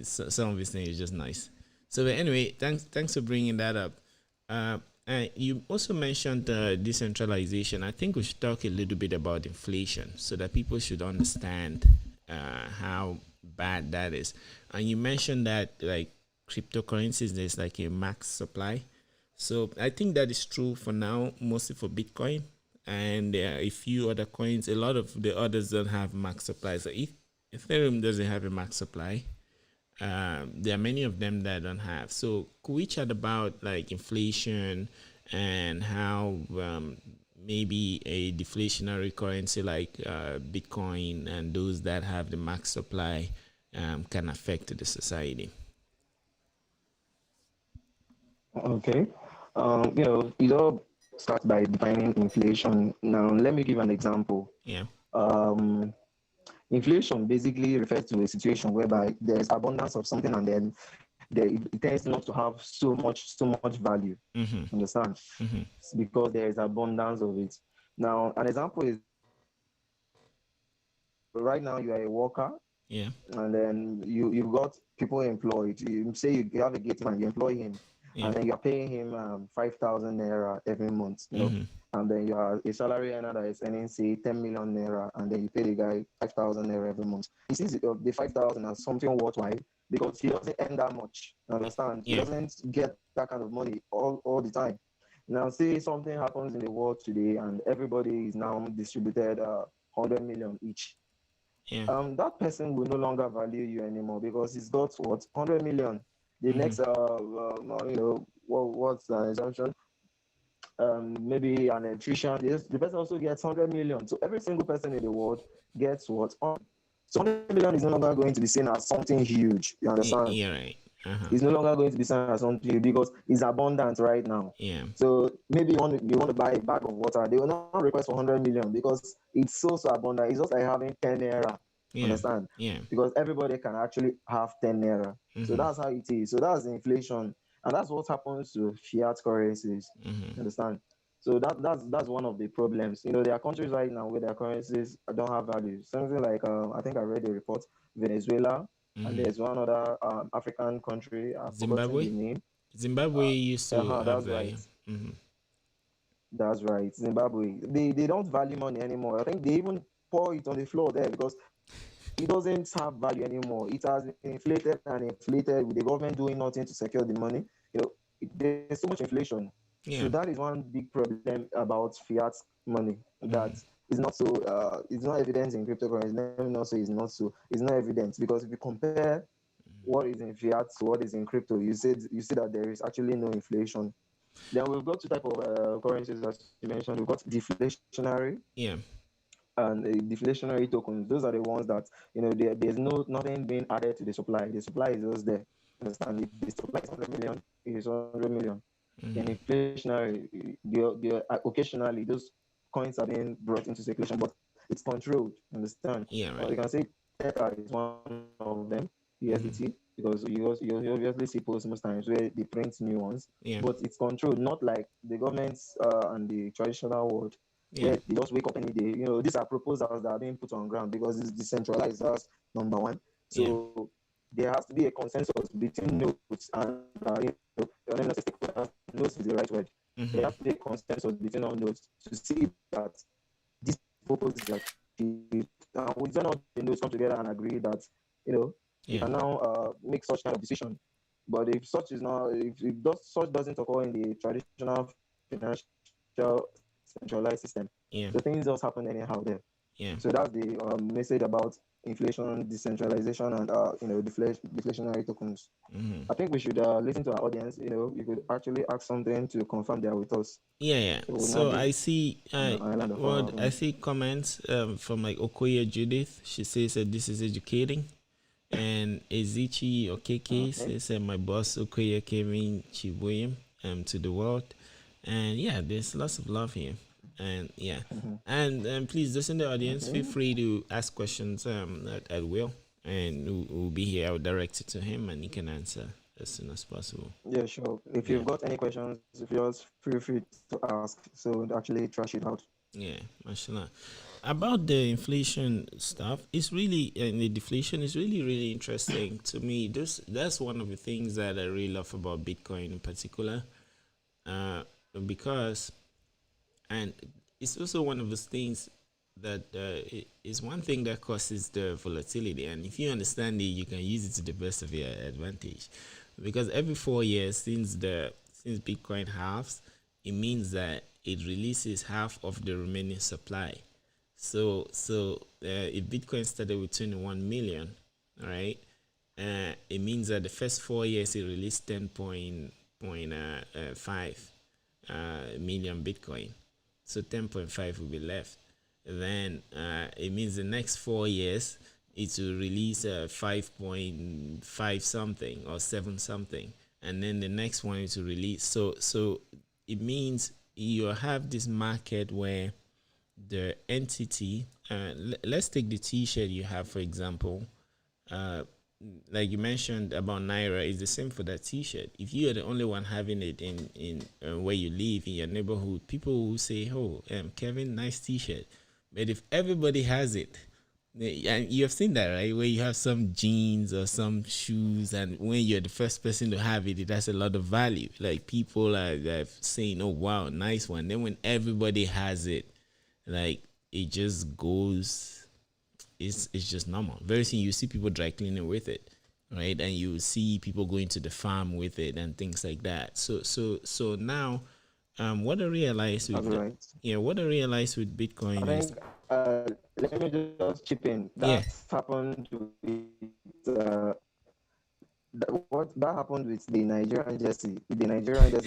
some of these things is just nice. So, but anyway, thanks for bringing that up. And you also mentioned decentralization. I think we should talk a little bit about inflation so that people should understand how bad that is. And you mentioned that like cryptocurrencies, there's like a max supply. So I think that is true for now, mostly for Bitcoin, and there are a few other coins. A lot of the others don't have max supply. So if Ethereum doesn't have a max supply, there are many of them that don't have. So could we chat about like inflation and how maybe a deflationary currency like Bitcoin and those that have the max supply can affect the society? Okay. It all starts by defining inflation. Now, let me give an example. Yeah. Um, Inflation basically refers to a situation whereby there is abundance of something and then it tends not to have so much value. Mm-hmm. Understand? Mm-hmm. It's because there is abundance of it. Now, an example is right now you are a worker Yeah. and then you've got people employed. You say you have a gate man, you employ him, Yeah. and then you're paying him 5,000 naira every month, Mm-hmm. and then you are a salary earner that is earning say 10 million naira, and then you pay the guy 5,000 naira every month. He sees the 5,000 as something worthwhile because he doesn't earn that much. Understand? He Yeah. doesn't get that kind of money all the time. Now, say something happens in the world today, and everybody is now distributed 100 million each. Yeah. That person will no longer value you anymore because he's got what 100 million. The Mm-hmm. next, what's the assumption? Maybe an electrician. The person also gets 100 million. So every single person in the world gets what? So 100 million is no longer going to be seen as something huge. You understand? Yeah. Right. Uh-huh. It's no longer going to be seen as something because it's abundant right now. Yeah. So maybe you want to buy a bag of water, they will not request for 100 million because it's so abundant. It's just like having 10 naira. Yeah. Understand? Yeah. Because everybody can actually have 10 naira. So Mm-hmm. that's how it is. So that's the inflation, and that's what happens to fiat currencies. Mm-hmm. Understand? So that's one of the problems. There are countries right now where their currencies don't have value. Something like I think I read a report, Venezuela, and Mm-hmm. there's one other African country. I've forgotten Zimbabwe. the name. Zimbabwe used to have That's value. right. Mm-hmm. That's right. Zimbabwe. They don't value money anymore. I think they even pour it on the floor there because it doesn't have value anymore. It has been inflated and inflated with the government doing nothing to secure the money. There's so much inflation. So Yeah. that is one big problem about fiat money that Mm-hmm. is not so. It's not evident in cryptocurrency. Let me not say it's not so. It's not evident because if you compare what is in fiat to what is in crypto, you see that there is actually no inflation. Then we've got two type of currencies as you mentioned. We've got deflationary Yeah. and deflationary tokens. Those are the ones that there's nothing being added to the supply. The supply is just there. Understand? If the supply is 100 million, it is 100 million. Then Mm-hmm. inflationary, occasionally those coins are being brought into circulation, but it's controlled. Understand? Yeah. You Right. can say Tether is one of them, Mm-hmm. USDT, because you obviously see posts most times where they print new ones, Yeah. but it's controlled, not like the governments and the traditional world Yeah. where they just wake up any day. These are proposals that are being put on ground because it's decentralized. That's number one. Yeah. So there has to be a consensus between nodes and let me not say stakeholders. Nodes is the right word. There Mm-hmm. has to be a consensus between all nodes to see that this purpose is achieved. And with all the nodes come together and agree that you know they Yeah. can now make such kind of decision. But if such is not, if such doesn't occur in the traditional financial centralized system, Yeah. so things just happen anyhow there. Yeah. So that's the message about inflation, decentralization, and deflationary tokens. Mm-hmm. I think we should listen to our audience. You could actually ask something to confirm they are with us. Yeah, yeah. So we'll now So be I see, on the island of what our I own. see comments from like Okoye Judith. She says that this is educating, and Ezichi Okeke Okay. says that my boss Okoye came in Chibuoyim to the world, and yeah, there's lots of love here, and yeah, Mhm. and please, those in the audience, feel Okay. free to ask questions at will, and we'll be here. I'll direct it to him, and he can answer as soon as possible. Yeah, sure. If Yeah. you've got any questions, if you just feel free to ask, so we'll actually trash it out. Yeah, mashallah. About the inflation stuff, it's really and the deflation is really interesting to me. That's one of the things that I really love about Bitcoin in particular, uh, because and it's also one of those things that is one thing that causes the volatility. And if you understand it, you can use it to the best of your advantage, because every 4 years since Bitcoin halves, it means that it releases half of the remaining supply. So if Bitcoin started with 21 million, all right, it means that the first 4 years it released 10.5 million Bitcoin. So 10.5 will be left. Then it means the next 4 years it will release 5.5 something or 7 something, and then the next one is to release. So it means you have this market where the entity, let's take the t-shirt you have for example, uh, like you mentioned about naira, is the same for that t-shirt. If you are the only one having it in where you live in your neighborhood, people will say, oh, Kevin, nice t-shirt. But if everybody has it, and you have seen that, right, where you have some jeans or some shoes, and when you're the first person to have it, it has a lot of value. Like people are saying, oh wow, nice one. Then when everybody has it, like it just goes, it's just normal. Very soon you see people dry cleaning with it, right? And you see people going to the farm with it and things like that. So now, what I realized That's with right. what I realized with I Bitcoin is, think let me just chip in. yeah. That happened with what happened with the Nigerian jersey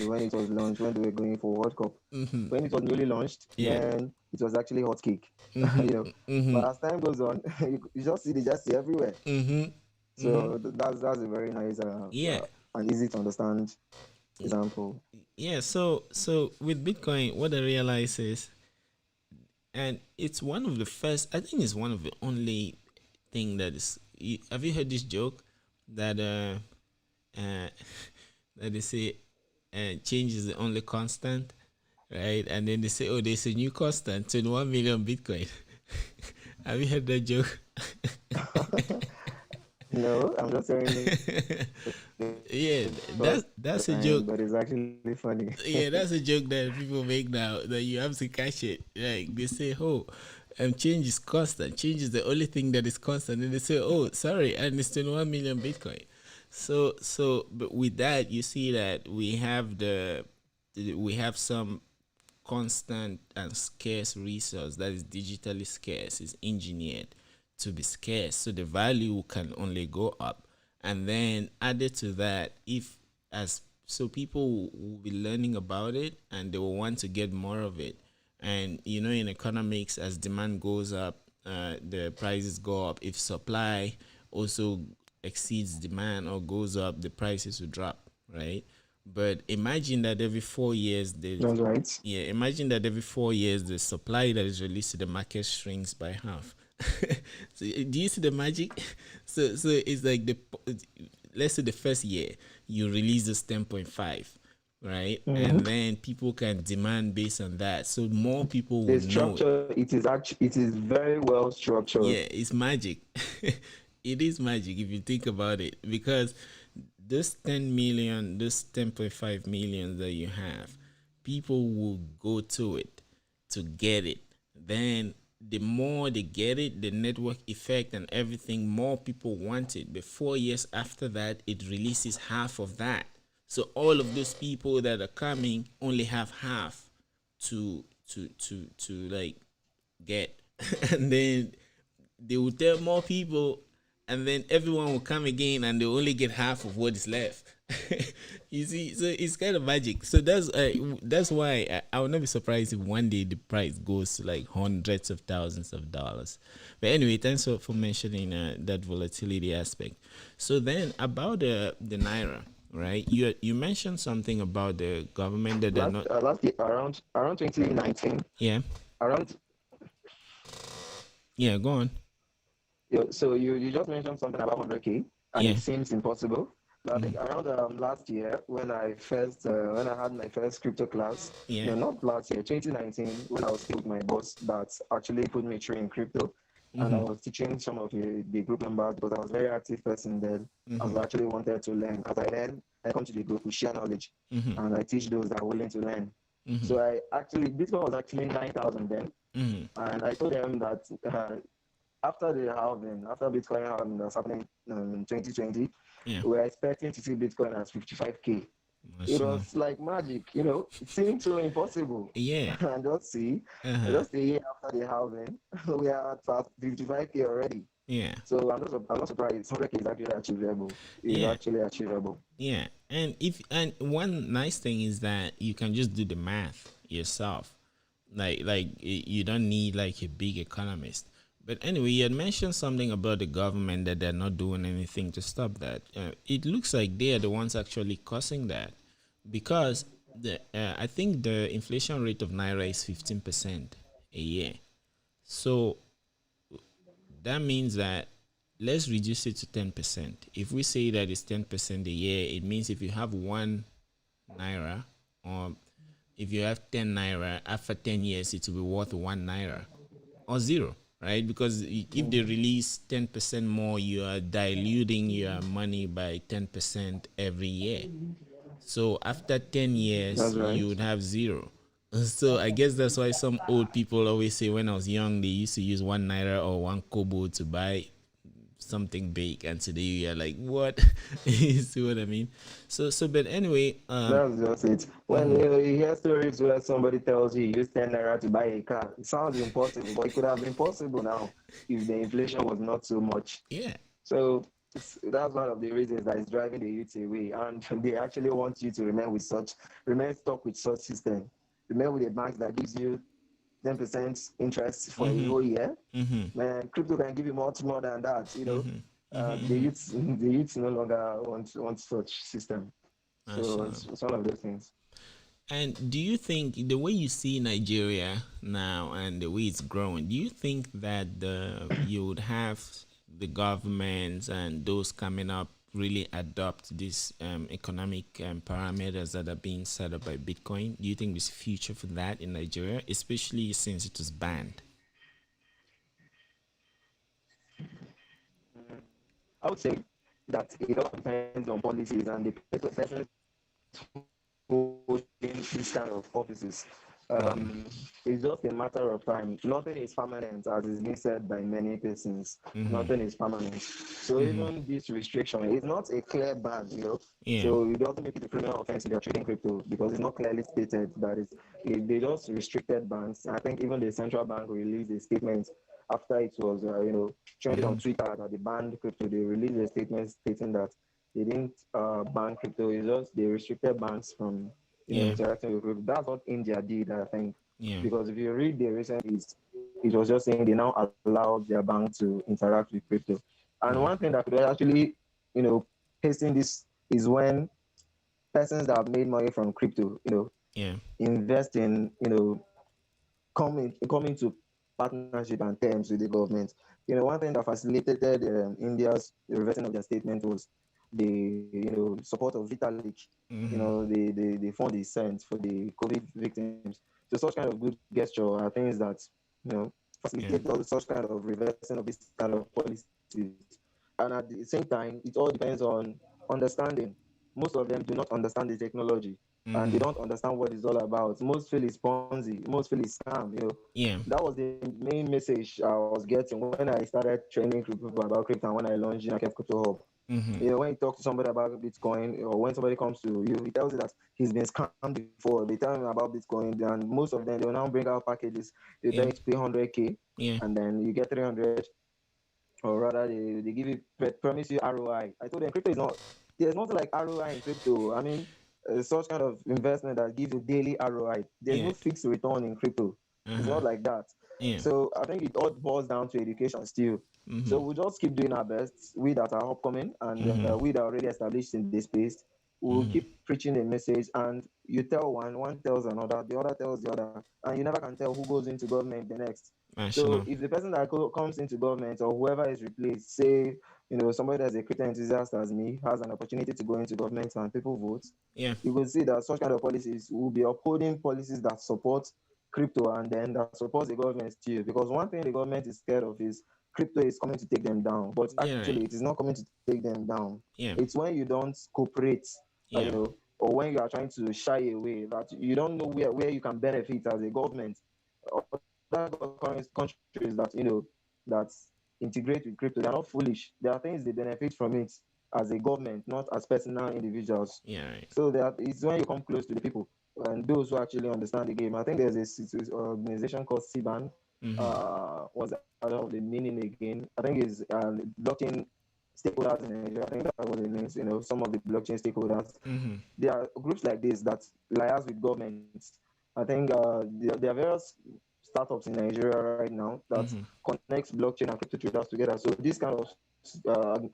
when it was launched, when they were going for World Cup. Mm-hmm. When it was newly launched, Yeah. then it was actually hot cake. Mm-hmm. you know. Mm-hmm. But as time goes on, you just see the jersey everywhere. Mm-hmm. Mm-hmm. So that's a very nice Yeah. and easy to understand example. Yeah. So with Bitcoin, what I realize is, and it's one of the first. I think it's one of the only thing that is. Have you heard this joke that uh that they say change is the only constant, right? And then they say, oh, there's a new constant, 21 million Bitcoin. Have you heard that joke? No, I'm just hearing it Yeah, first that's a time, joke. but it's actually funny. Yeah, that's a joke that people make now that you have to catch it. Like they say, oh, change is constant. Change is the only thing that is constant. And they say, oh, sorry, and it's 21 million Bitcoin. But with that, you see that we have some constant and scarce resource that is digitally scarce, is engineered to be scarce. So the value can only go up. And then added to that, if as so people will be learning about it and they will want to get more of it. And in economics, as demand goes up, the prices go up. If supply also exceeds demand or goes up, the prices will drop, right? But imagine that every 4 years the That's right. yeah, imagine that every 4 years the supply that is released to the market shrinks by half. So do you see the magic? So it's like let's say the first year you release this 10.5, right? Mm-hmm. And then people can demand based on that. So more people The will know it. structure, it is very well structured. Yeah, it's magic. It is magic if you think about it, because this 10 million, this 10.5 million that you have, people will go to it to get it. Then the more they get it, the network effect and everything, more people want it. But 4 years after that, it releases half of that. So all of those people that are coming only have half to like get. And then they will tell more people, and then everyone will come again and they only get half of what is left. You see, so it's kind of magic. So that's why I will not be surprised if one day the price goes to like hundreds of thousands of dollars. But anyway, thanks for mentioning that volatility aspect. So then about the naira, right? You mentioned something about the government that they're not. Last year, around 2019, Yeah, around yeah, go on. so you just mentioned something about 100K, and Yeah. it seems impossible. But I Mm. think around last year, when I had my first crypto class, Yeah. no, not last year, 2019, when I was still with my boss that actually put me through in crypto, and I Mm-hmm. was teaching some of the group members because I was a very active person then. I Mm-hmm. was actually wanted to learn. As I learn, I come to the group, we share knowledge, Mm-hmm. and I teach those that are willing to learn. Mm-hmm. So Bitcoin was actually 9,000 then, Mm-hmm. and I told them that after Bitcoin halving that's happening in 2020, Yeah. we were expecting to see Bitcoin as 55K. It Mashallah. was like magic, it seemed so impossible. Yeah. And Uh-huh. just a year after the halving, we are at 55K already. Yeah. So I'm not surprised. 100K is actually achievable. It's Yeah. actually achievable. Yeah. And one nice thing is that you can just do the math yourself. You don't need like a big economist. But anyway, you had mentioned something about the government that they're not doing anything to stop that. It looks like they are the ones actually causing that, because I think the inflation rate of naira is 15% a year. So that means that let's reduce it to 10%. If we say that it's 10% a year, it means if you have one naira, or if you have 10 naira, after 10 years, it will be worth one naira or zero, right? Because if they release 10% more, you are diluting your money by 10% every year. So after 10 years, That's you right. would have zero. So I guess that's why some old people always say when I was young, they used to use one naira or one kobo to buy something big, and today you're like, what? You see what I mean? But anyway, That's just it. When mhm. you hear stories where somebody tells you use 10 naira to buy a car, it sounds impossible, but it could have been possible now if the inflation was not so much. Yeah, So that's one of the reasons that is driving the youth away, and they actually want you to remain stuck with such system. Remain with a bank that gives you 10% interest for a mm-hmm. whole year. Mm-hmm. Man, crypto can give you much more than that. Mm-hmm. the youth no longer want such system. So Mashallah. it's one of those things. And do you think the way you see Nigeria now and the way it's growing, do you think that you would have the governments and those coming up really adopt these economic parameters that are being set up by Bitcoin? Do you think there's a future for that in Nigeria, especially since it was banned? I would say that it all depends on policies and the persons holding these kind of offices. Mm-hmm. Um, it's just a matter of time. Nothing is permanent, as is being said by many persons. Mm-hmm. Nothing is permanent. So Mm-hmm. even this restriction is not a clear ban, you know. Yeah. So it doesn't make it a criminal offense if you're trading crypto because it's not clearly stated that they just restricted banks. I think even the central bank released a statement after it was trending Mm-hmm. on Twitter that they banned crypto. They released a statement stating that they didn't ban crypto. It's just they restricted banks from Yeah. interacting with crypto. That's what India did, I think, Yeah. because if you read the recent list, it was just saying they now allowed their bank to interact with crypto. And one Yeah. thing that could actually, you know, hasten this is when persons that have made money from crypto, Yeah. invest in, coming to partnership and terms with the government. One thing that facilitated India's reversing of their statement was the support of Vitalik. Mm-hmm. The fund they sent for the COVID victims. So such kind of good gesture are things that Yeah. facilitate all such kind of reversing of this kind of policies. And at the same time, it all depends on understanding. Most of them do not understand the technology and they Mm-hmm. don't understand what it's all about. Most feel it's Ponzi, most feel it's scam. Yeah. That was the main message I was getting when I started training people about crypto and when I launched Jinakef Crypto Hub. Mm-hmm. When you talk to somebody about Bitcoin or when somebody comes to you, he tells you that he's been scammed before. They tell him about Bitcoin and most of them, they will now bring out packages. They tell Yeah. you to pay 100K Yeah. and then you get 300, or rather they give you, promise you ROI. I told them crypto is not, there's nothing like ROI in crypto. I mean, such kind of investment that gives you daily ROI. There's Yeah. no fixed return in crypto. It's Uh-huh. not like that. Yeah. So I think it all boils down to education still. Mm-hmm. So we just keep doing our best. We that are upcoming and Mm-hmm. we that are already established in this space, we'll Mm-hmm. keep preaching the message. And you tell one tells another, the other tells the other, and you never can tell who goes into government the next. So Mashallah. if the person that comes into government or whoever is replaced, say, somebody that's a crypto enthusiast as me has an opportunity to go into government and people vote, Yeah. you will see that such kind of policies will be upholding policies that support crypto and then that supports the government too. Because one thing the government is scared of is crypto is coming to take them down. But Yeah. actually, Right. it is not coming to take them down. Yeah. It's when you don't cooperate, Yeah. or when you are trying to shy away, that you don't know where you can benefit as a government. Other countries that integrate with crypto, they are not foolish. There are things they benefit from it as a government, not as personal individuals. Yeah. Right. So that it's when you come close to the people and those who actually understand the game. I think there's a organization called CBAN. Mm-hmm. Was I don't know the meaning again. I think it's blockchain stakeholders in Nigeria. I think that was the names. Some of the blockchain stakeholders. Mm-hmm. There are groups like this that liaise with governments. I think there are various startups in Nigeria right now that Mm-hmm. connects blockchain and crypto traders together. So these kind of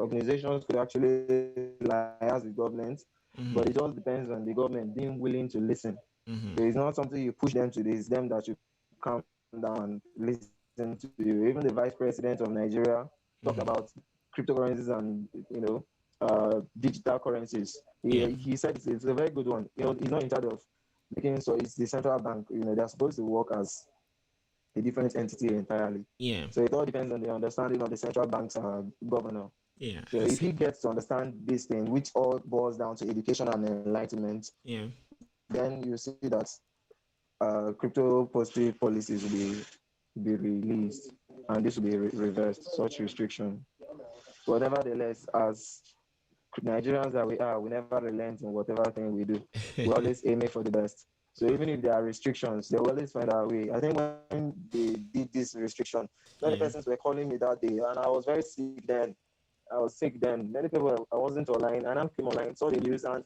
organizations could actually liaise with governments, but it just Mm-hmm. depends on the government being willing to listen. So Mm-hmm. it's not something you push them to. It's them that should calm down and listen to you. Even the vice president of Nigeria talked about Mm-hmm. cryptocurrencies and digital currencies. He Yeah. said it's a very good one. He's not in charge of making, so it's the central bank. They're supposed to work as a different entity entirely. Yeah. So it all depends on the understanding of the central bank's governor. Yeah. So I if he see. gets to understand this thing, which all boils down to education and enlightenment, Yeah. then you see that crypto positive policies will be released and this will be reversed, such restriction. But nevertheless, as Nigerians that we are, we never relent in whatever thing we do. We always aim for the best. So even if there are restrictions, they will always find a way. I think when they did this restriction, many Yeah. persons were calling me that day, and I was very sick then. I was sick then. Many people, I wasn't online, and I came online, saw the news, and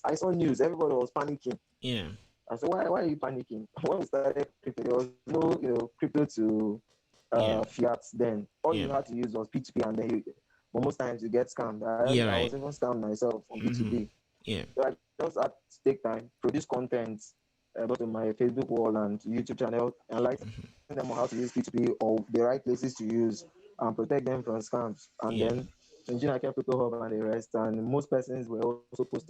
I saw news. Everybody was panicking. Yeah. I said, why are you panicking? When we started crypto, there was no crypto to Yeah. fiat then. All Yeah. you had to use was P2P, and then but most times you get scammed. Yeah, I right. was even scammed myself on Mm-hmm. B2B. Yeah. So I just had to take time, produce content both on my Facebook wall and YouTube channel, enlighten them on how to use P2P or the right places to use and protect them from scams. And Yeah. then Nigeria Crypto Hub and the rest. And most persons were also posting.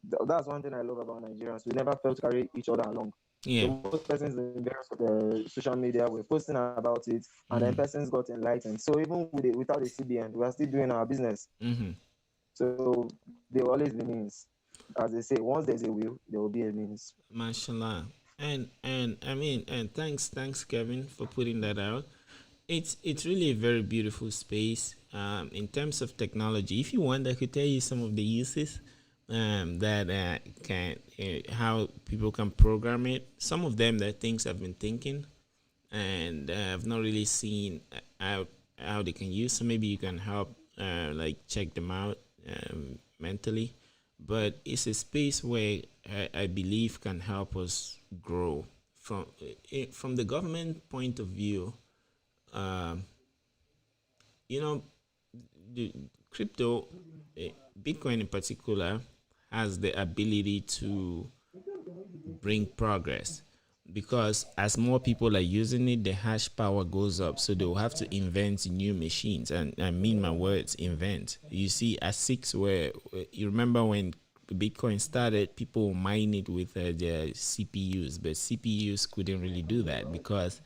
That's one thing I love about Nigerians. We never felt to carry each other along. So Yeah. most persons in various of the social media were posting about it, and then Mm-hmm. persons got enlightened. So even without the CBN, we are still doing our business. Mm-hmm. So there will always be means. As they say, once there's a will, there will be a means. Mashallah. And I mean, and thanks Kevin for putting that out. It's really a very beautiful space. In terms of technology, if you want, I could tell you some of the uses that can how people can program it. Some of them, that things I've been thinking, and I've not really seen how they can use. So maybe you can help like check them out mentally. But it's a space where I believe can help us grow from the government point of view. Um, you know, the crypto, eh, Bitcoin in particular, has the ability to bring progress because as more people are using it, the hash power goes up. So they'll have to invent new machines. And I mean my words, invent. You see, at six, where you remember when Bitcoin started, people mine it with their CPUs, but CPUs couldn't really do that because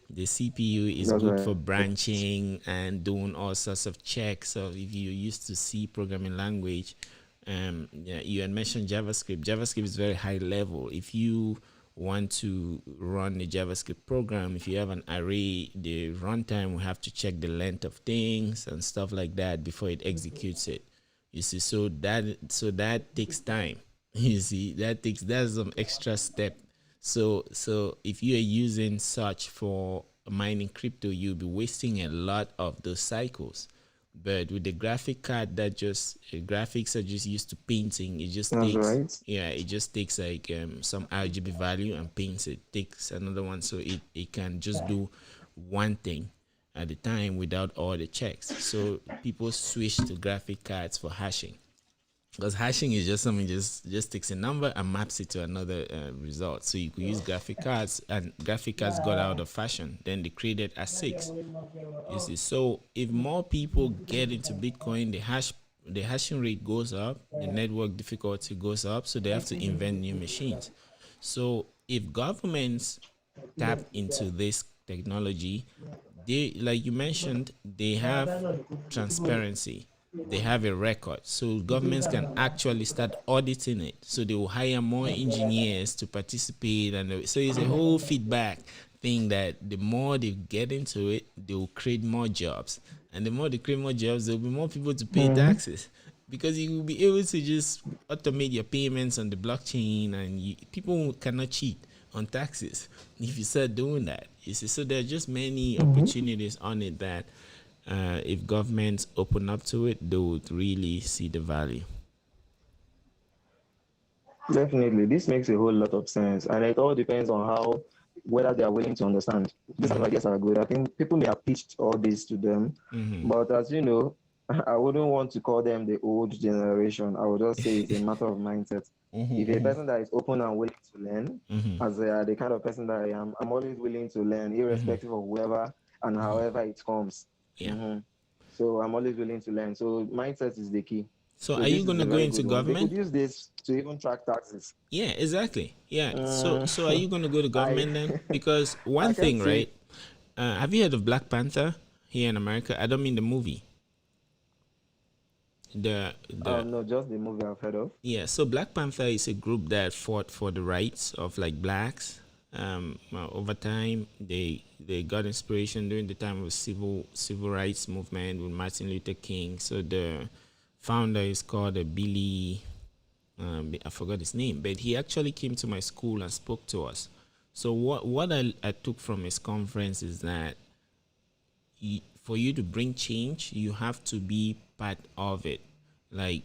the CPU is That's good right. for branching and doing all sorts of checks. So if you're used to C programming language, yeah, you had mentioned JavaScript. JavaScript is very high level. If you want to run a JavaScript program, if you have an array, the runtime will have to check the length of things and stuff like that before it executes it. You see, so that takes time. You see, that's some extra step. So if you are using such for mining crypto, you'll be wasting a lot of those cycles. But with the graphic card, that just graphics are just used to painting. It just That's takes, right. yeah, it just takes like some RGB value and paints it. Takes another one, so it can just do one thing at a time without all the checks. So people switch to graphic cards for hashing because hashing is just something just takes a number and maps it to another result. So you could use graphic cards, and graphic cards got out of fashion. Then they created ASICs. You see, so if more people get into Bitcoin, the hashing rate goes up, the network difficulty goes up, so they have to invent new machines. So if governments tap into this technology, they, like you mentioned, they have transparency, they have a record, so governments can actually start auditing it, so they will hire more engineers to participate, and so it's a whole feedback thing that the more they get into it, they will create more jobs, and the more they create more jobs, there will be more people to pay Mm-hmm. taxes because you will be able to just automate your payments on the blockchain, and people cannot cheat on taxes if you start doing that. You see, so there are just many opportunities on it that if governments open up to it, they would really see the value. Definitely, this makes a whole lot of sense, and it all depends on how whether they are willing to understand. These kind of Mm-hmm. ideas are good. I think people may have pitched all this to them, Mm-hmm. but as you know, I wouldn't want to call them the old generation. I would just say it's a matter of mindset. If you're a Mm-hmm. person that is open and willing to learn, Mm-hmm. as the kind of person that I am, I'm always willing to learn, Mm-hmm. irrespective of whoever and Mm-hmm. however it comes. Yeah. hmm So I'm always willing to learn. So mindset is the key. So So are you this is gonna a go very into good one. They could government? use this to even track taxes. Yeah, exactly. Yeah. So Mm, so are you gonna go to I government then? Because I one can't thing, say right? Have you heard of Black Panther here in America? I don't mean the movie. The no, just the movie I've heard of. Yeah, so Black Panther is a group that fought for the rights of like blacks. Over time, they got inspiration during the time of civil rights movement with Martin Luther King. So the founder is called Billy. I forgot his name, but he actually came to my school and spoke to us. So what I took from his conference is that for you to bring change, you have to be part of it. Like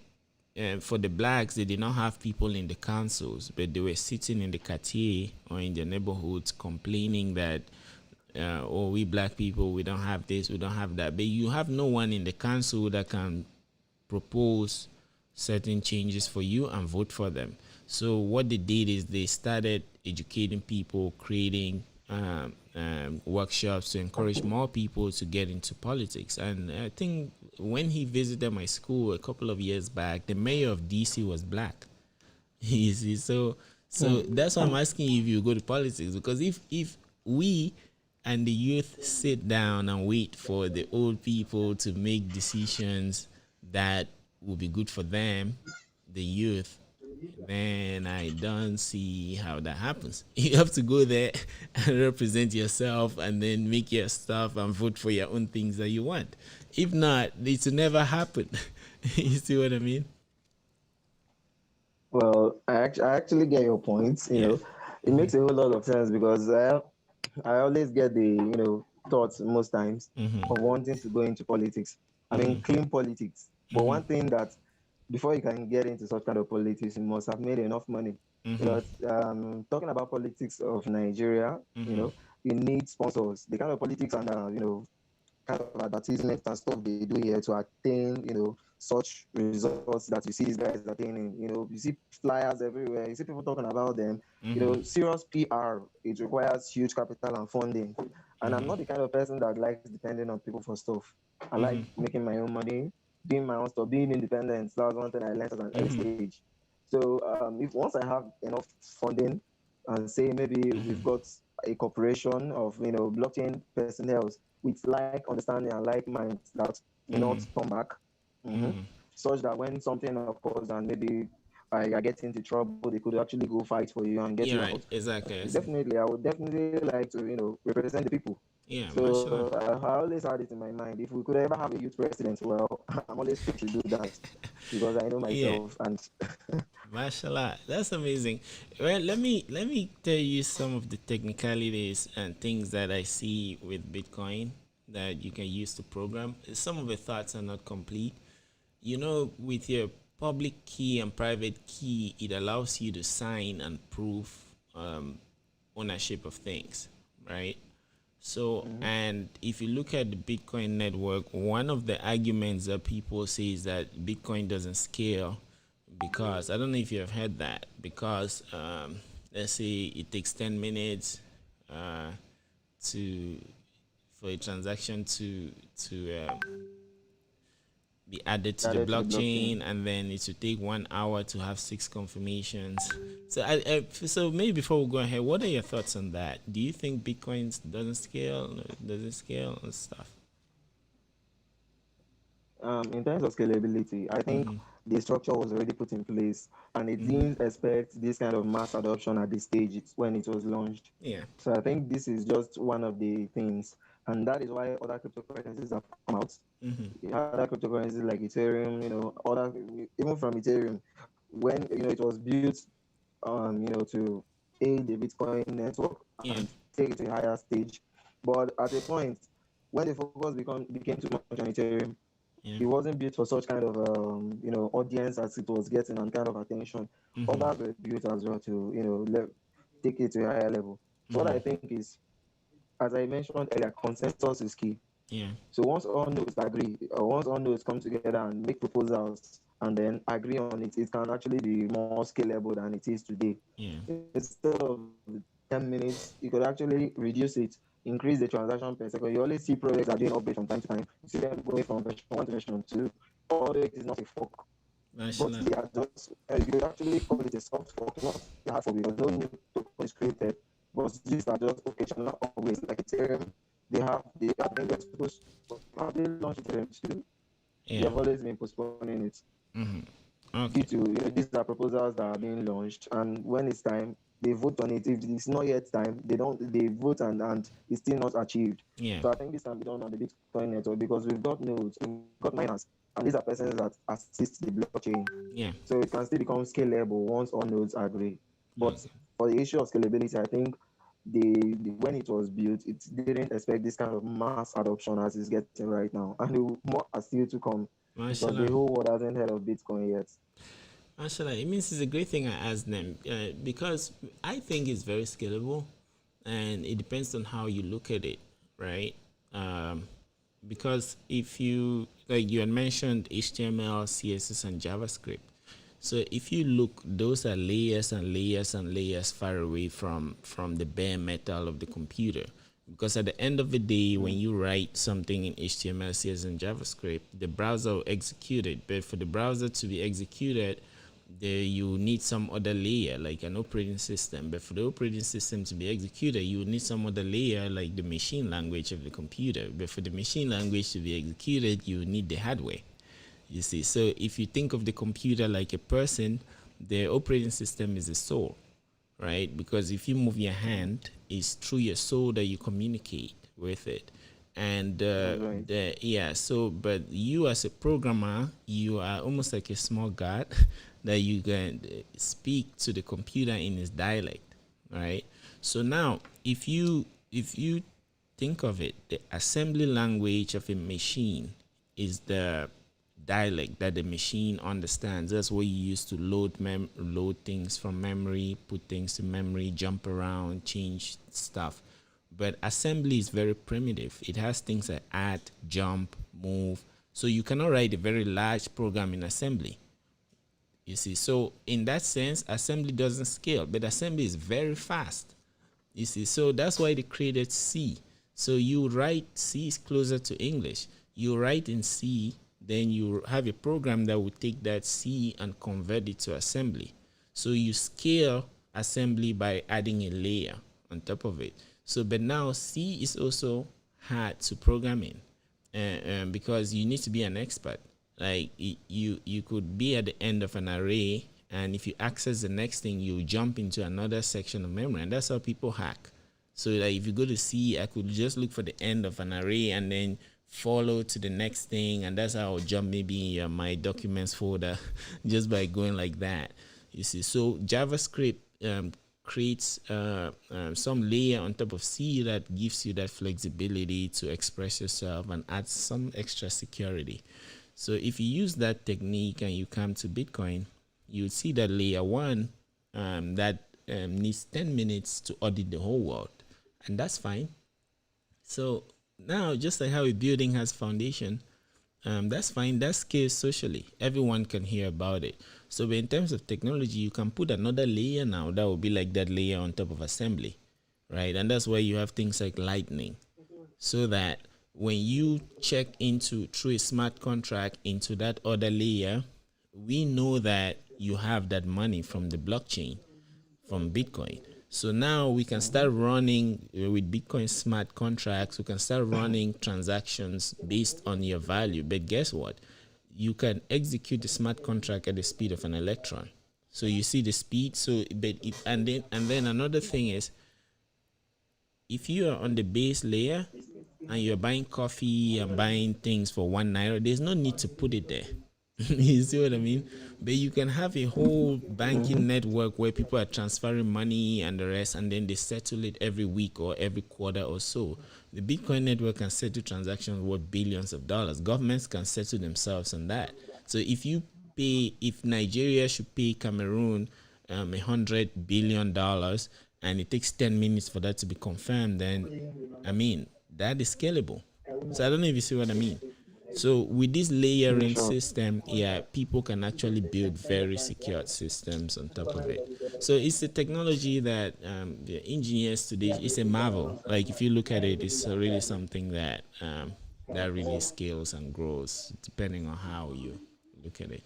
for the blacks, they did not have people in the councils, but they were sitting in the quartier or in the neighborhoods complaining that or we black people, we don't have this, we don't have that. But you have no one in the council that can propose certain changes for you and vote for them. So what they did is they started educating people, creating workshops to encourage more people to get into politics. And I think when he visited my school a couple of years back, the mayor of DC was black. You see, so that's why I'm asking you if you go to politics, because if we and the youth sit down and wait for the old people to make decisions that will be good for them, the youth, then I don't see how that happens. You have to go there and represent yourself and then make your stuff and vote for your own things that you want. If not, it will never happen. You see what I mean? Well, I actually get your points. Yeah. It makes a whole lot of sense because I always get the thoughts most times Mm-hmm. of wanting to go into politics. I mean, Mm-hmm. clean politics. But Mm-hmm. one thing that before you can get into such kind of politics, you must have made enough money. Mm-hmm. Talking about politics of Nigeria, Mm-hmm. you need sponsors. The kind of politics and kind of advertisements and stuff they do here to attain, such results that you see these guys attaining. You see flyers everywhere. You see people talking about them. Mm-hmm. Serious PR. It requires huge capital and funding. And I'm Mm-hmm. not the kind of person that likes depending on people for stuff. I like Mm-hmm. making my own money, doing my own stuff, being independent. That's one thing I learned at an early Mm-hmm. stage. So if once I have enough funding, and say maybe we've got a corporation of blockchain personnel with like understanding and like minds that will not Mm-hmm. come back, hmm Mm-hmm. such that when something occurs and maybe I get into trouble, they could actually go fight for you and get Yeah, you right. out. Exactly. I see. Definitely, I would definitely like to represent the people. Yeah, mashallah. So I always had it in my mind. If we could ever have a youth president, well, I'm always free to do that because I know Yeah, myself. And mashallah. That's amazing. Well, let me tell you some of the technicalities and things that I see with Bitcoin that you can use to program. Some of the thoughts are not complete. With your public key and private key, it allows you to sign and prove ownership of things, right? So, and if you look at the Bitcoin network, one of the arguments that people say is that Bitcoin doesn't scale because I don't know if you have heard that, because let's say it takes 10 minutes uh, to for a transaction to be added to the added to the blockchain. blockchain, and then it should take 1 hour to have 6 confirmations. So maybe before we go ahead, what are your thoughts on that? Do you think Bitcoin doesn't scale? Does it scale and stuff? In terms of scalability, I think Mm-hmm. the structure was already put in place and it Mm-hmm. didn't expect this kind of mass adoption at this stage when it was launched. Yeah. So I think this is just one of the things, and that is why other cryptocurrencies have come out. Mm-hmm. Other cryptocurrencies like Ethereum, other even from Ethereum, when it was built, to aid the Bitcoin network Yeah. and take it to a higher stage. But at a point, when the focus became too much on Ethereum, Yeah. it wasn't built for such kind of audience as it was getting and kind of attention. Mm-hmm. Others were built as well to take it to a higher level. So what Mm-hmm. I think is, as I mentioned earlier, consensus is key. Yeah. So once all nodes agree, or once all nodes come together and make proposals and then agree on it, it can actually be more scalable than it is today. Yeah. Instead of 10 minutes, you could actually reduce it, increase the transaction per second. You always see projects that are doing upgrades from time to time. You see them going from version 1 to version 2, although it is not a fork. But Mashallah. they are just, you actually call it a soft fork, not a hard fork, because no new token is created. But these are just occasional upgrades, like Ethereum. I think they're supposed to, have they launched Ethereum too? They Yeah. have always been postponing it Mm-hmm. due Okay. to these are proposals that are being launched, and when it's time they vote on it. If it's not yet time, they vote, and it's still not achieved. Yeah. So I think this can be done on the Bitcoin network because we've got nodes, we've got miners, and these are persons that assist the blockchain. Yeah. So it can still become scalable once all nodes agree. But Okay. for the issue of scalability, I think when it was built, it didn't expect this kind of mass adoption as it's getting right now, and more are still to come because the Mashallah. whole world hasn't heard of Bitcoin yet. Mashallah, it means it's a great thing I asked them because I think it's very scalable, and it depends on how you look at it. right? Um, because if you, like you had mentioned HTML, CSS, and JavaScript. So if you look, those are layers and layers and layers far away from the bare metal of the computer. Because at the end of the day, when you write something in HTML, CSS, and JavaScript, the browser will execute it. But for the browser to be executed, you need some other layer, like an operating system. But for the operating system to be executed, you need some other layer, like the machine language of the computer. But for the machine language to be executed, you need the hardware. You see, so if you think of the computer like a person, the operating system is a soul, right? Because if you move your hand, it's through your soul that you communicate with it. And Right. yeah, so but you as a programmer, you are almost like a small god that you can speak to the computer in its dialect, right? So now, if you think of it, the assembly language of a machine is the dialect that the machine understands. That's what you use to load things from memory, put things to memory, jump around, change stuff. But assembly is very primitive. It has things like add, jump, move. So you cannot write a very large program in assembly. You see, so in that sense, assembly doesn't scale, but assembly is very fast. You see, so that's why they created C. So you write, C is closer to English. You write in C, then you have a program that will take that C and convert it to assembly. So you scale assembly by adding a layer on top of it. So, but now C is also hard to program in, because you need to be an expert. Like you could be at the end of an array, and if you access the next thing, you jump into another section of memory, and that's how people hack. So like if you go to C, I could just look for the end of an array and then follow to the next thing, and that's how I'll jump maybe my documents folder just by going like that. You see, so JavaScript creates some layer on top of C that gives you that flexibility to express yourself and adds some extra security. So if you use that technique and you come to Bitcoin, you see that layer one that needs 10 minutes to audit the whole world, and that's fine. So now, just like how a building has foundation, that's fine. That scales socially. Everyone can hear about it. So in terms of technology, you can put another layer now that will be like that layer on top of assembly, right? And that's why you have things like Lightning, so that when you check into through a smart contract into that other layer, we know that you have that money from the blockchain, from Bitcoin. So now we can start running with Bitcoin smart contracts. We can start running transactions based on your value. But guess what? You can execute the smart contract at the speed of an electron. So you see the speed. So, but it, and then another thing is, if you are on the base layer and you're buying coffee and buying things for £1, there's no need to put it there. You see what I mean? But you can have a whole banking network where people are transferring money and the rest, and then they settle it every week or every quarter or so. The Bitcoin network can settle transactions worth billions of dollars. Governments can settle themselves on that. So if Nigeria should pay Cameroon $100 billion, and it takes 10 minutes for that to be confirmed, then I mean that is scalable. So I don't know if you see what I mean. So with this layering system, yeah, people can actually build very secured systems on top of it. So it's a technology that the engineers today, it's a marvel. Like if you look at it, it's really something that that really scales and grows depending on how you look at it.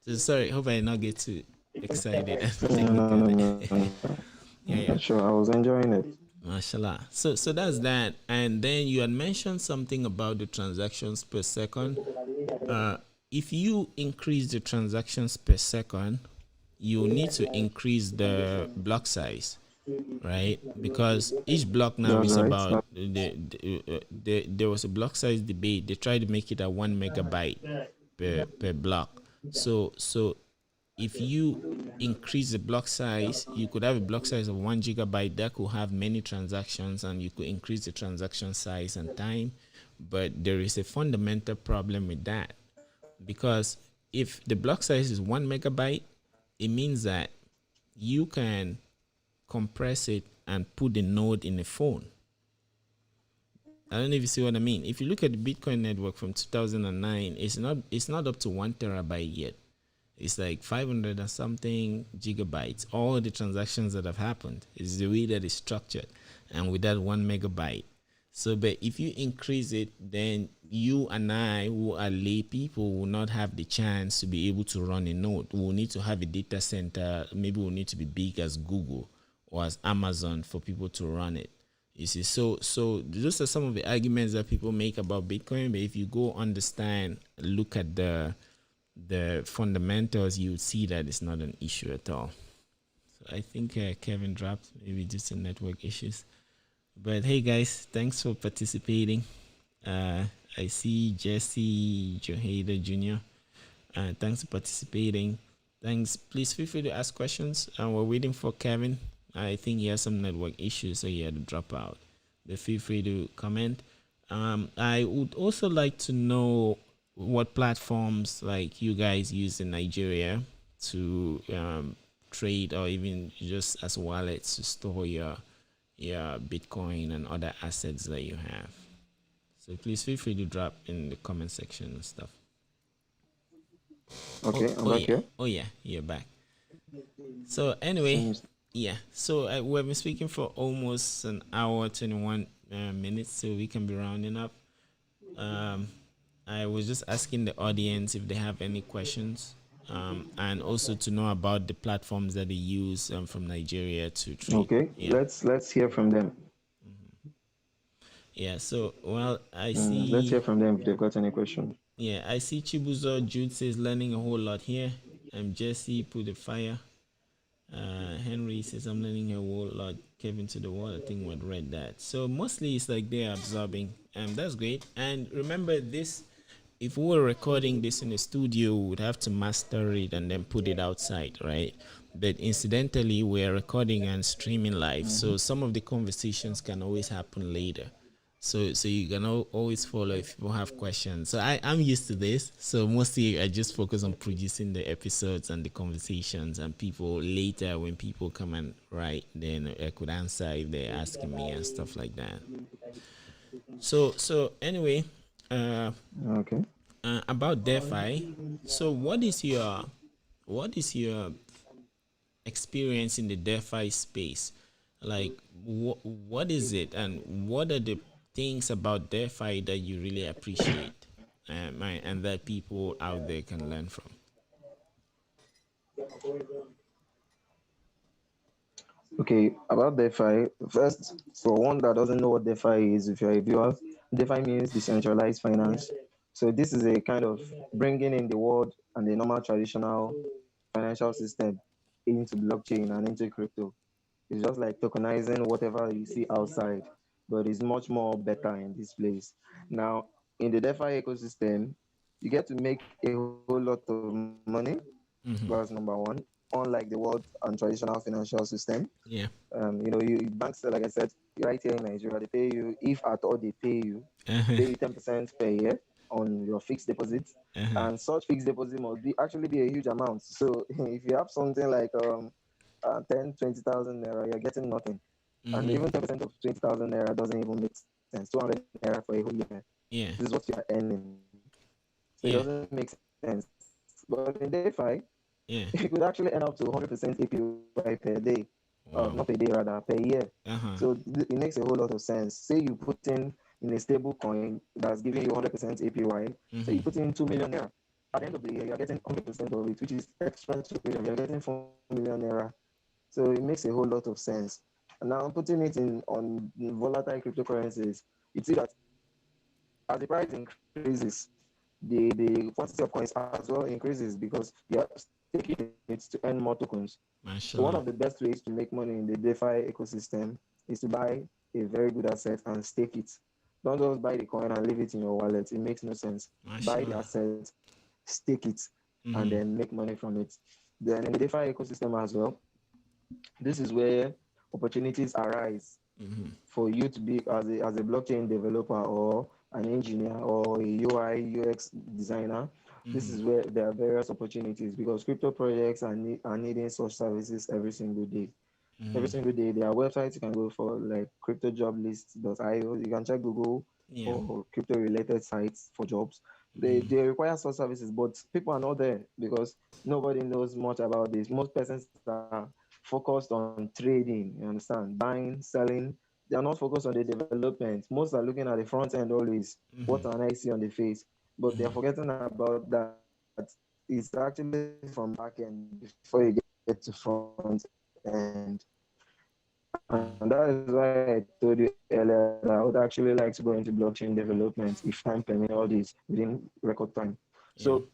So sorry, hope I not get too excited and No, no, technical. no, no. Yeah. Sure, I was enjoying it. Mashallah. So that's that. And then you had mentioned something about the transactions per second. If you increase the transactions per second, you need to increase the block size, right? Because each block now That's is right. about there was a block size debate. They tried to make it at 1 megabyte per block. So if you increase the block size, you could have a block size of 1 gigabyte that could have many transactions, and you could increase the transaction size and time. But there is a fundamental problem with that, because if the block size is 1 megabyte, it means that you can compress it and put the node in a phone. I don't know if you see what I mean. If you look at the Bitcoin network from 2009, it's not up to 1 terabyte yet. It's like 500 and something gigabytes. All the transactions that have happened is the way that it's structured, and with that 1 megabyte. So, but if you increase it, then you and I, who are lay people, will not have the chance to be able to run a node. We'll need to have a data center. Maybe we'll need to be big as Google or as Amazon for people to run it. You see, so those are some of the arguments that people make about Bitcoin. But if you go understand, look at the fundamentals, you would see that it's not an issue at all. So I think Kevin dropped, maybe just some network issues. But hey, guys, thanks for participating. I see Jesse Joheda Jr. Thanks for participating. Thanks. Please feel free to ask questions. We're waiting for Kevin. I think he has some network issues, so he had to drop out. But feel free to comment. I would also like to know what platforms like you guys use in Nigeria to trade, or even just as wallets to store your Bitcoin and other assets that you have. So please feel free to drop in the comment section and stuff. Okay, I'm Oh back yeah. here. Oh yeah, you're back. So anyway, yeah. So we've been speaking for almost an hour, 21 minutes, so we can be rounding up. I was just asking the audience if they have any questions, and also to know about the platforms that they use from Nigeria to trade. Okay, Yeah. let's hear from them. Yeah. So well, I Let's hear see. from them if they've got any question. Yeah, I see Chibuzo Jude says learning a whole lot here. Jesse put the fire. Henry says I'm learning a whole lot. Kevin to the wall. I think we read that. So mostly it's like they're absorbing. That's great. And remember this, if we were recording this in a studio, we would have to master it and then put it outside, right? But incidentally, we're recording and streaming live. So some of the conversations can always happen later. So you can always follow if people have questions. So I'm used to this. So mostly I just focus on producing the episodes and the conversations, and people later, when people come and write, then I could answer if they're asking me and stuff like that. So anyway, Okay. about DeFi. So what is your experience in the DeFi space? Like, what is it, and what are the things about DeFi that you really appreciate, and that people out there can learn from? Okay, about DeFi. First, for one that doesn't know what DeFi is, if you're a viewer, DeFi means decentralized finance. So this is a kind of bringing in the world and the normal traditional financial system into blockchain and into crypto. It's just like tokenizing whatever you see outside, but it's much more better in this place. Now, in the DeFi ecosystem, you get to make a whole lot of money. That's number Mm-hmm. one. Unlike the world and traditional financial system, Yeah. banks, like I said, right here in Nigeria, they pay you, if at all they Uh-huh. pay you 10% per year on your fixed deposit. Uh-huh. And such fixed deposit must be actually be a huge amount. So if you have something like 10, 20,000 naira, you're getting nothing. And Mm-hmm. even 10% of 20,000 naira doesn't even make sense. 200 naira for a whole year. Yeah. This is what you are earning. So it Yeah. doesn't make sense. But in DeFi, you could Yeah. actually earn up to 100% APY per day. Not per Wow. day, rather, per year. Uh-huh. So it makes a whole lot of sense. Say you put in a stable coin that's giving you 100% APY. Say Mm-hmm. you put in 2 million naira. At the end of the year, you're getting 100% of it, which is extra 2 million. You're getting 4 million naira. So it makes a whole lot of sense. And now putting it in on volatile cryptocurrencies, you see that as the price increases, the quantity of coins as well increases because you're staking it to earn more tokens. So one of the Mashallah. best ways to make money in the DeFi ecosystem is to buy a very good asset and stake it. Don't just buy the coin and leave it in your wallet. It makes no sense. Buy the Mashallah. asset, stake it, and Mm-hmm. then make money from it. Then in the DeFi ecosystem as well, this is where opportunities arise Mm-hmm. for you to be as a blockchain developer or an engineer or a UI UX designer. This Mm-hmm. is where there are various opportunities because crypto projects are needing such services every single day. Every Mm-hmm. single day, there are websites you can go for like cryptojoblist.io. You can check Google Yeah. or crypto related sites for jobs. They Mm. require such services, but people are not there because nobody knows much about this. Most persons are focused on trading, you understand, buying, selling. They are not focused on the development. Most are looking at the front end always. What Mm-hmm. can I see on the face? But they're Mm-hmm. forgetting about that. It's actually from back end before you get to front end. And that is why I told you earlier that I would actually like to go into blockchain development if time permit all this within record time. So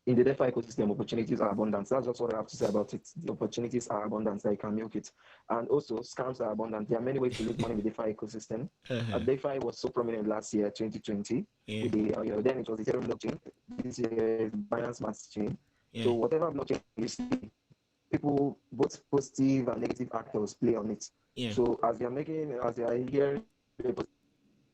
in the DeFi ecosystem, Yeah. opportunities are abundant. That's just what I have to say about it. The opportunities are abundant, that you can milk it. And also, scams are abundant. There are many ways to lose money in the DeFi ecosystem. DeFi was so Uh-huh. prominent last year, 2020, with the Yeah. then it was the Ethereum blockchain. This year is Binance Smart Chain. So Yeah. whatever blockchain you see, people, both positive and negative actors play on it. Yeah. So as you are hearing the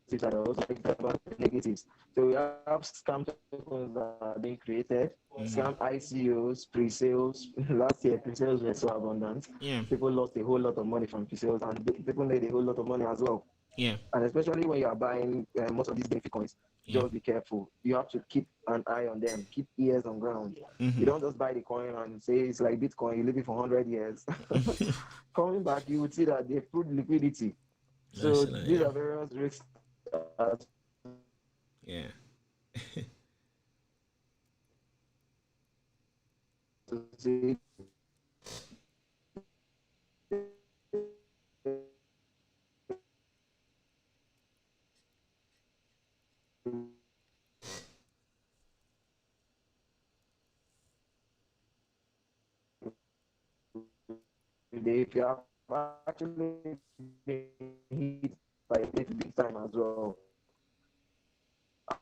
positives, I also like to talk about the negatives. So we have scam tokens that are being created, scam Mm-hmm. ICOs, pre-sales. Last year, pre-sales were so abundant. People lost a Yeah. whole lot of money from pre-sales, and people made a whole lot of money as well. And Yeah. especially when you are buying most of these benefit coins, just Yeah. be careful. You have to keep an eye on them, keep ears on ground. You Mm-hmm. don't just buy the coin and say it's like Bitcoin, you leave it for 100 years. Coming back, you would see that they proved liquidity. So National. these Yeah. are various risks associated with it. So Yeah. If you have actually been hit by a big time as well, I've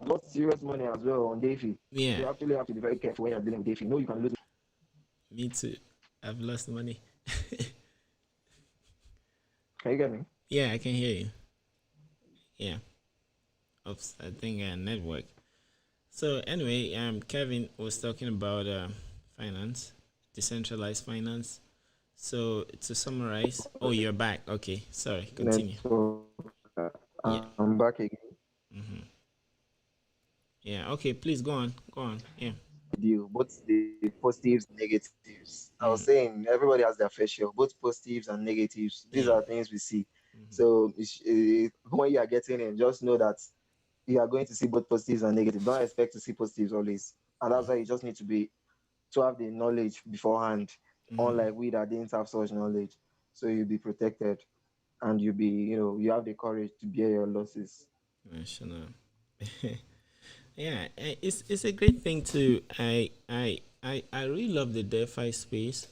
lost serious money as well on DeFi. So you actually have to be very Yeah. careful when you're dealing with DeFi. You know you can lose money. Me too. I've lost money. Can you get me? Yeah, I can hear you. Yeah. Oops, I think network. So anyway, Kevin was talking about finance, decentralized finance. So to summarize, oh, you're back. Okay, sorry. Continue. Network. Yeah. I'm back again. Mm-hmm. Yeah. Okay. Please go on. Go on. Yeah. Deal, both the positives and negatives. I was Mm. saying everybody has their fair share, both positives and negatives. These Yeah. are things we see. Mm-hmm. So when you are getting in, just know that you are going to see both positives and negatives. Don't expect to see positives always. And that's why you just need to have the knowledge beforehand, Mm-hmm. unlike we that didn't have such knowledge. So you'll be protected and you have the courage to bear your losses. National. Yeah, it's a great thing too. I really love the DeFi space,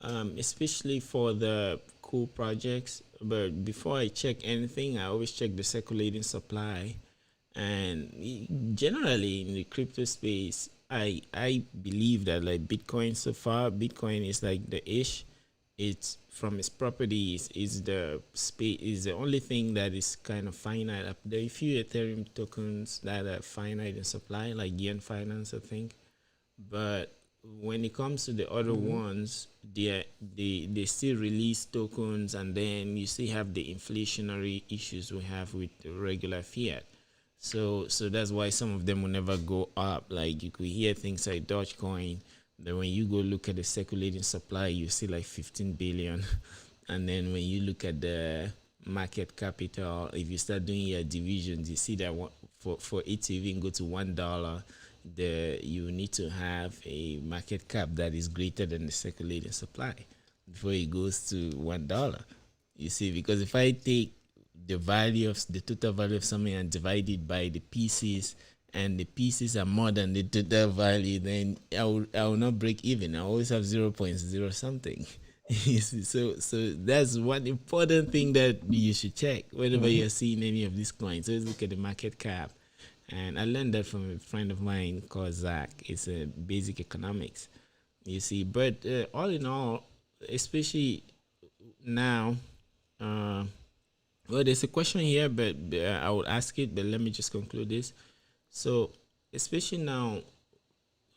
especially for the cool projects. But before I check anything, I always check the circulating supply. And generally in the crypto space, I believe that like Bitcoin so far, Bitcoin is like the ish. It's from its properties is the space is the only thing that is kind of finite. There are a few Ethereum tokens that are finite in supply, like Yen Finance, I think. But when it comes to the other Mm-hmm. ones, they still release tokens, and then you still have the inflationary issues we have with the regular fiat. So that's why some of them will never go up. Like you could hear things like Dogecoin. Then when you go look at the circulating supply, you see like 15 billion, and then when you look at the market capital, if you start doing your divisions, you see that for it to even go to $1, you need to have a market cap that is greater than the circulating supply before it goes to $1. You see, because if I take the total value of something and divide it by the pieces, and the pieces are more than the total value, then I will not break even. I always have 0.0 something. You see, so that's one important thing that you should check whenever Mm-hmm. you're seeing any of these coins. Always look at the market cap. And I learned that from a friend of mine called Zach. It's a basic economics. You see, but all in all, especially now, uh, well, there's a question here, but I would ask it. But let me just conclude this. So, especially now,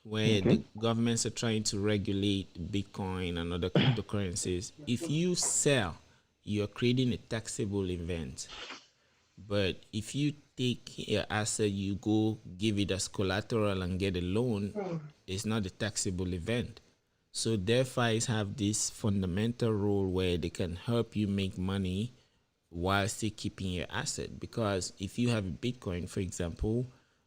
where Okay. the governments are trying to regulate Bitcoin and other cryptocurrencies, if you sell, you're creating a taxable event. But if you take your asset, you go give it as collateral and get a loan, it's not a taxable event. So DeFi have this fundamental role where they can help you make money while still keeping your asset. Because if you have a Bitcoin, for example,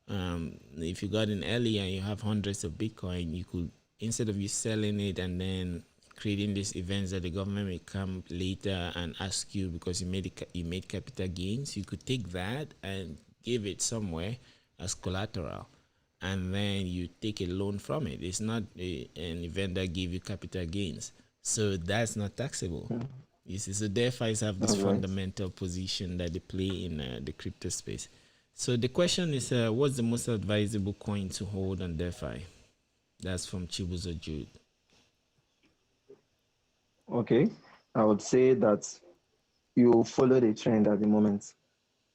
if you got in early and you have hundreds of Bitcoin, you could, instead of you selling it and then creating these events that the government may come later and ask you because you made capital gains, you could take that and give it somewhere as collateral, and then you take a loan from it. It's not an event that give you capital gains, so that's not taxable. You see, so DeFi have this fundamental position that they play in the crypto space. So the question is, what's the most advisable coin to hold on DeFi? That's from Chibuzo Jude. Okay, I would say that you follow the trend at the moment.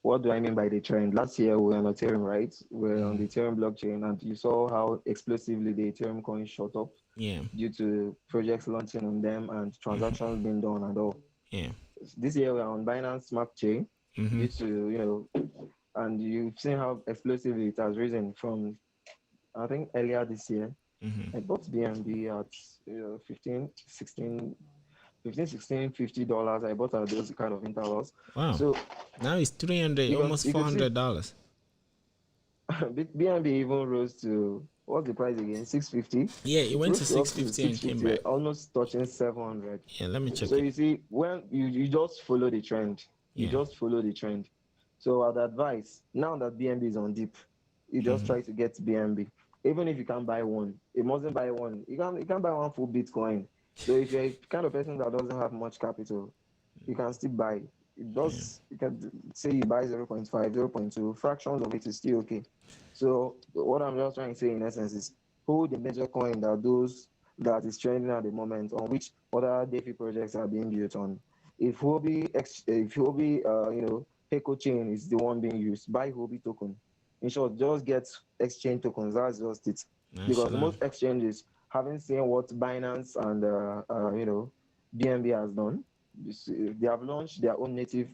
What do I mean by the trend? Last year we were on Ethereum, right? We're on the Ethereum blockchain, and you saw how explosively the Ethereum coin shot up Yeah, due to projects launching on them and transactions being done and all. yeah. This year we're on Binance Smart Chain Mm-hmm. due to, and you've seen how explosively it has risen from, I think, earlier this year. Mm-hmm. I bought BNB at 15, 16, 15, 16, $50. I bought at those kind of intervals. Wow. So Now it's 300, almost $400. BNB even rose to, what's the price again? 650. Yeah, it went to rose up 650 and came back. almost touching 700. Yeah, let me check So it. you see, when you just follow the trend, Yeah. just follow the trend. So I'd advise, now that BNB is on dip, you just try to get BNB. Even if you can't buy one, you mustn't buy one. You can't buy one full Bitcoin. So if you're a kind of person that doesn't have much capital, you can still buy. It does. You can say you buy 0.5, 0.2, fractions of it is still okay. So what I'm just trying to say in essence is hold the major coin that is trending at the moment, on which other DeFi projects are being built on. If Huobi, Heco chain is the one being used, buy Huobi token. In short, just get exchange tokens. That's just it. Because most exchanges, having seen what Binance and BNB has done, they have launched their own native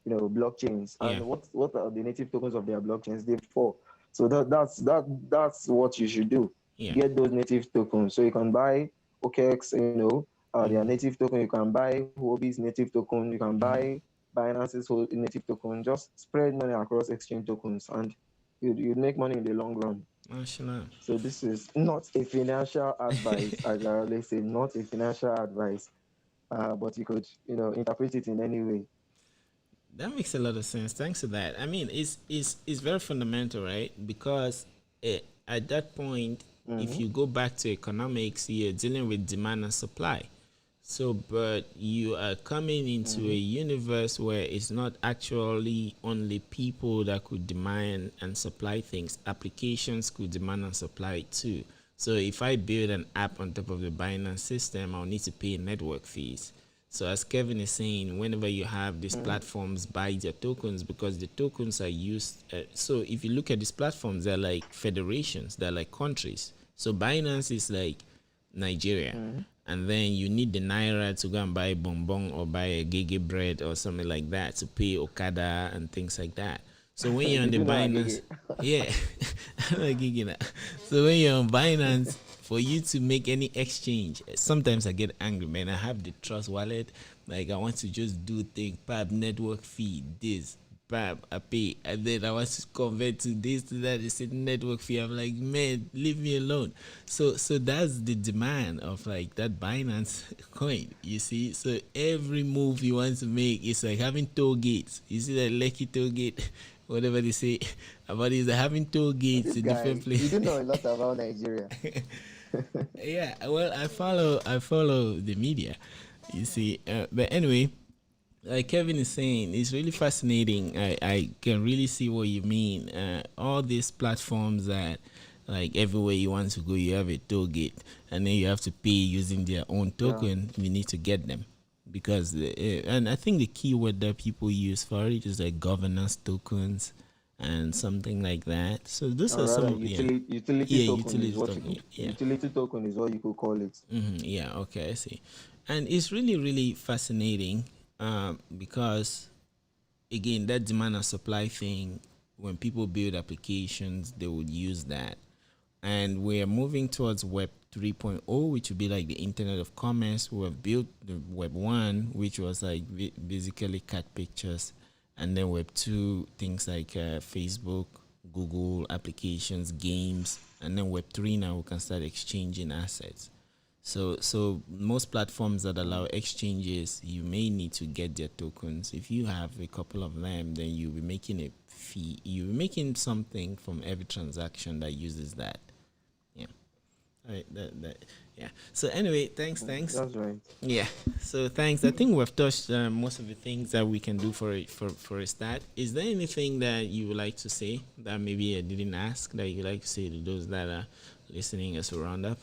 blockchains. Yeah. And what are the native tokens of their blockchains? They're four. So that's what you should do. Yeah. Get those native tokens. So you can buy OKX, their native token. You can buy Huobi's native token. You can buy Binance's whole native token. Just spread money across exchange tokens, and you'd make money in the long run. So this is not a financial advice, as I always say, not a financial advice, but you could, interpret it in any way. That makes a lot of sense. Thanks for that. I mean, it's very fundamental, right? Because at that point, if you go back to economics, you're dealing with demand and supply. So, but you are coming into a universe where it's not actually only people that could demand and supply things. Applications could demand and supply too. So if I build an app on top of the Binance system, I'll need to pay network fees. So as Kevin is saying, whenever you have these platforms buy their tokens, because the tokens are used. So if you look at these platforms, they're like federations, they're like countries. So Binance is like Nigeria. And then you need the Naira to go and buy bonbon or buy a gigi bread or something like that to pay Okada and things like that. So when you're on the Binance, yeah, I'm not gigging that. So when you're on Binance, for you to make any exchange, sometimes I get angry, man. I have the Trust wallet, like I want to just do things, pap network fee, this, pap, I pay, and then I want to convert to this, to that, it's a network fee. I'm like, man, leave me alone. So that's the demand of like that Binance coin, you see. So every move you want to make is like having toll gates. You see that Lekki toll gate, whatever they say about it, is having toll gates in different places. You do know a lot about Nigeria. Yeah, well, I follow the media, you see. But anyway, like Kevin is saying, it's really fascinating. I can really see what you mean. All these platforms that, like, everywhere you want to go, you have a toll gate, and then you have to pay using their own token. You need to get them. Because, and I think the keyword that people use for it is like governance tokens and something like that. So those are some utility token. Utility token is what you could call it. Yeah, okay, I see. And it's really, really fascinating because again, that demand and supply thing, when people build applications, they would use that. And we're moving towards Web 3.0, which would be like the Internet of Commerce. We have built the Web 1, which was like basically cat pictures, and then Web 2, things like Facebook, Google applications, games, and then Web 3 now we can start exchanging assets. So most platforms that allow exchanges, you may need to get their tokens. If you have a couple of them, then you'll be making a fee. You'll be making something from every transaction that uses that. Yeah. All right. Yeah. So anyway, thanks. That's right. Yeah. So thanks. I think we've touched most of the things that we can do for a start. Is there anything that you would like to say that maybe I didn't ask that you like to say to those that are listening as we round up?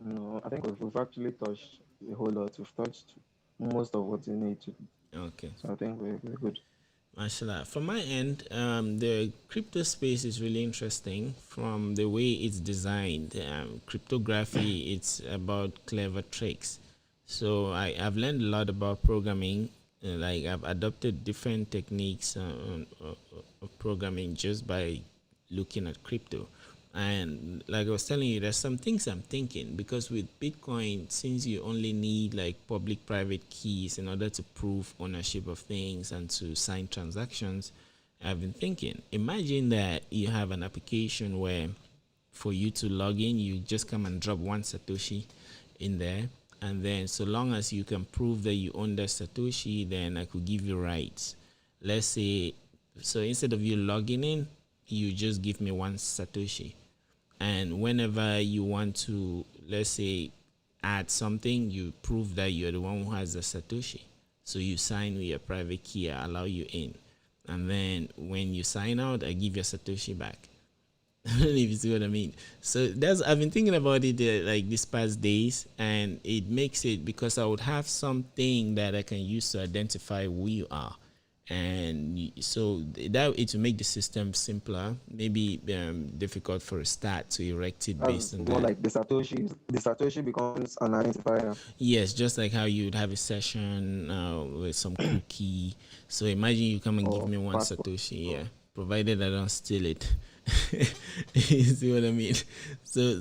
No, I think we've actually touched a whole lot. We've touched most of what you need to. Okay. So I think we're good. Mashallah. From my end, the crypto space is really interesting from the way it's designed. Cryptography, it's about clever tricks. So I've learned a lot about programming. Like I've adopted different techniques of programming just by looking at crypto. And like I was telling you, there's some things I'm thinking, because with Bitcoin, since you only need like public private keys in order to prove ownership of things and to sign transactions, I've been thinking, imagine that you have an application where for you to log in, you just come and drop one Satoshi in there. And then so long as you can prove that you own that Satoshi, then I could give you rights. Let's say, so instead of you logging in, you just give me one Satoshi. And whenever you want to, let's say, add something, you prove that you're the one who has the Satoshi. So you sign with your private key, I allow you in. And then when you sign out, I give your Satoshi back. I don't know if you see what I mean. So I've been thinking about it like these past days, and it makes it, because I would have something that I can use to identify who you are. And so that it will make the system simpler, maybe difficult for a start to erect it based on More that. like the Satoshi becomes an identifier. Yes, just like how you would have a session with some cookie. So imagine you come and give me one Passport. Satoshi, yeah, provided I don't steal it. You see what I mean? So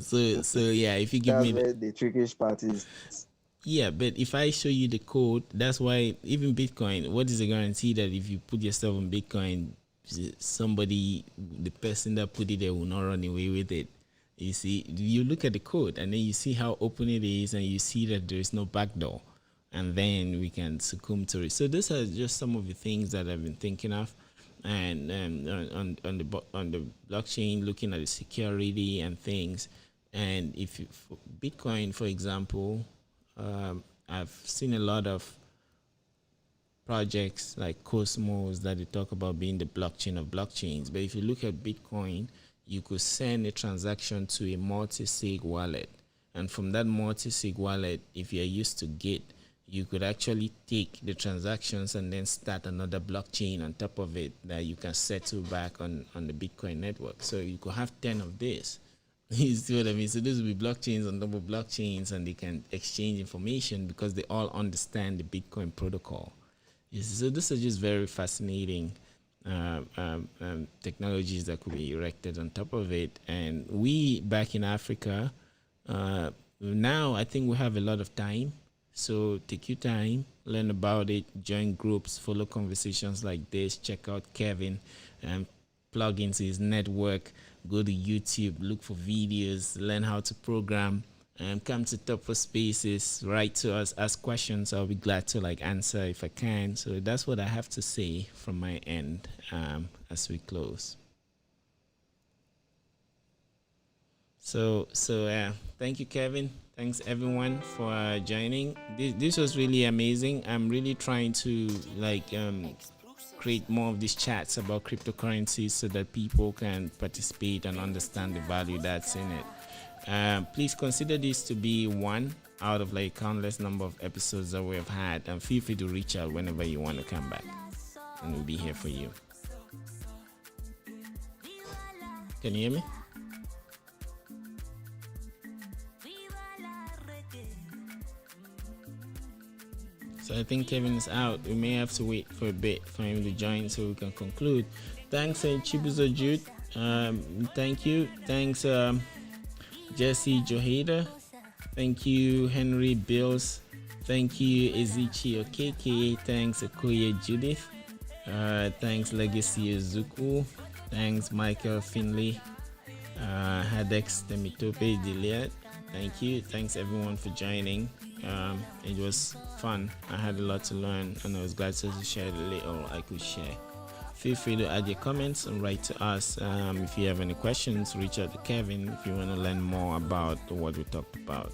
yeah, if you give That's me where the trickish part is. yeah, but if I show you the code, that's why even Bitcoin, what is the guarantee that if you put yourself on Bitcoin, somebody, the person that put it there will not run away with it? You see, you look at the code and then you see how open it is, and you see that there is no backdoor, and then we can succumb to it. So those are just some of the things that I've been thinking of, and on the blockchain, looking at the security and things. And if you, for Bitcoin, for example, I've seen a lot of projects like Cosmos that they talk about being the blockchain of blockchains. But if you look at Bitcoin, you could send a transaction to a multi-sig wallet. And from that multi-sig wallet, if you're used to Git, you could actually take the transactions and then start another blockchain on top of it that you can settle back on the Bitcoin network. So you could have 10 of this. You see what I mean? So those will be blockchains on top of blockchains, and they can exchange information because they all understand the Bitcoin protocol. You see, so these are just very fascinating technologies that could be erected on top of it. And we back in Africa, now I think we have a lot of time. So take your time, learn about it, join groups, follow conversations like this, check out Kevin, plug into his network, go to YouTube, look for videos, learn how to program, and come to Top for Spaces, write to us, ask questions. I'll be glad to answer if I can. So that's what I have to say from my end as we close. So thank you, Kevin. Thanks everyone for joining. This was really amazing. I'm really trying to create more of these chats about cryptocurrencies so that people can participate and understand the value that's in it. Please consider this to be one out of countless number of episodes that we have had, and feel free to reach out whenever you want to come back, and we'll be here for you. Can you hear me? So I think Kevin is out. We may have to wait for a bit for him to join so we can conclude. Thanks, Chibuzo Jude. Thank you. Thanks, Jesse Joheda. Thank you, Henry Bills. Thank you, Ezichi Okeke. Thanks, Okoye Judith. Thanks, Legacy Zuku. Thanks, Michael Finley. Hadex Temitope Diliat. Thank you. Thanks everyone for joining. It was fun. I had a lot to learn and I was glad to share the little I could share. Feel free to add your comments and write to us. If you have any questions, reach out to Kevin if you want to learn more about what we talked about.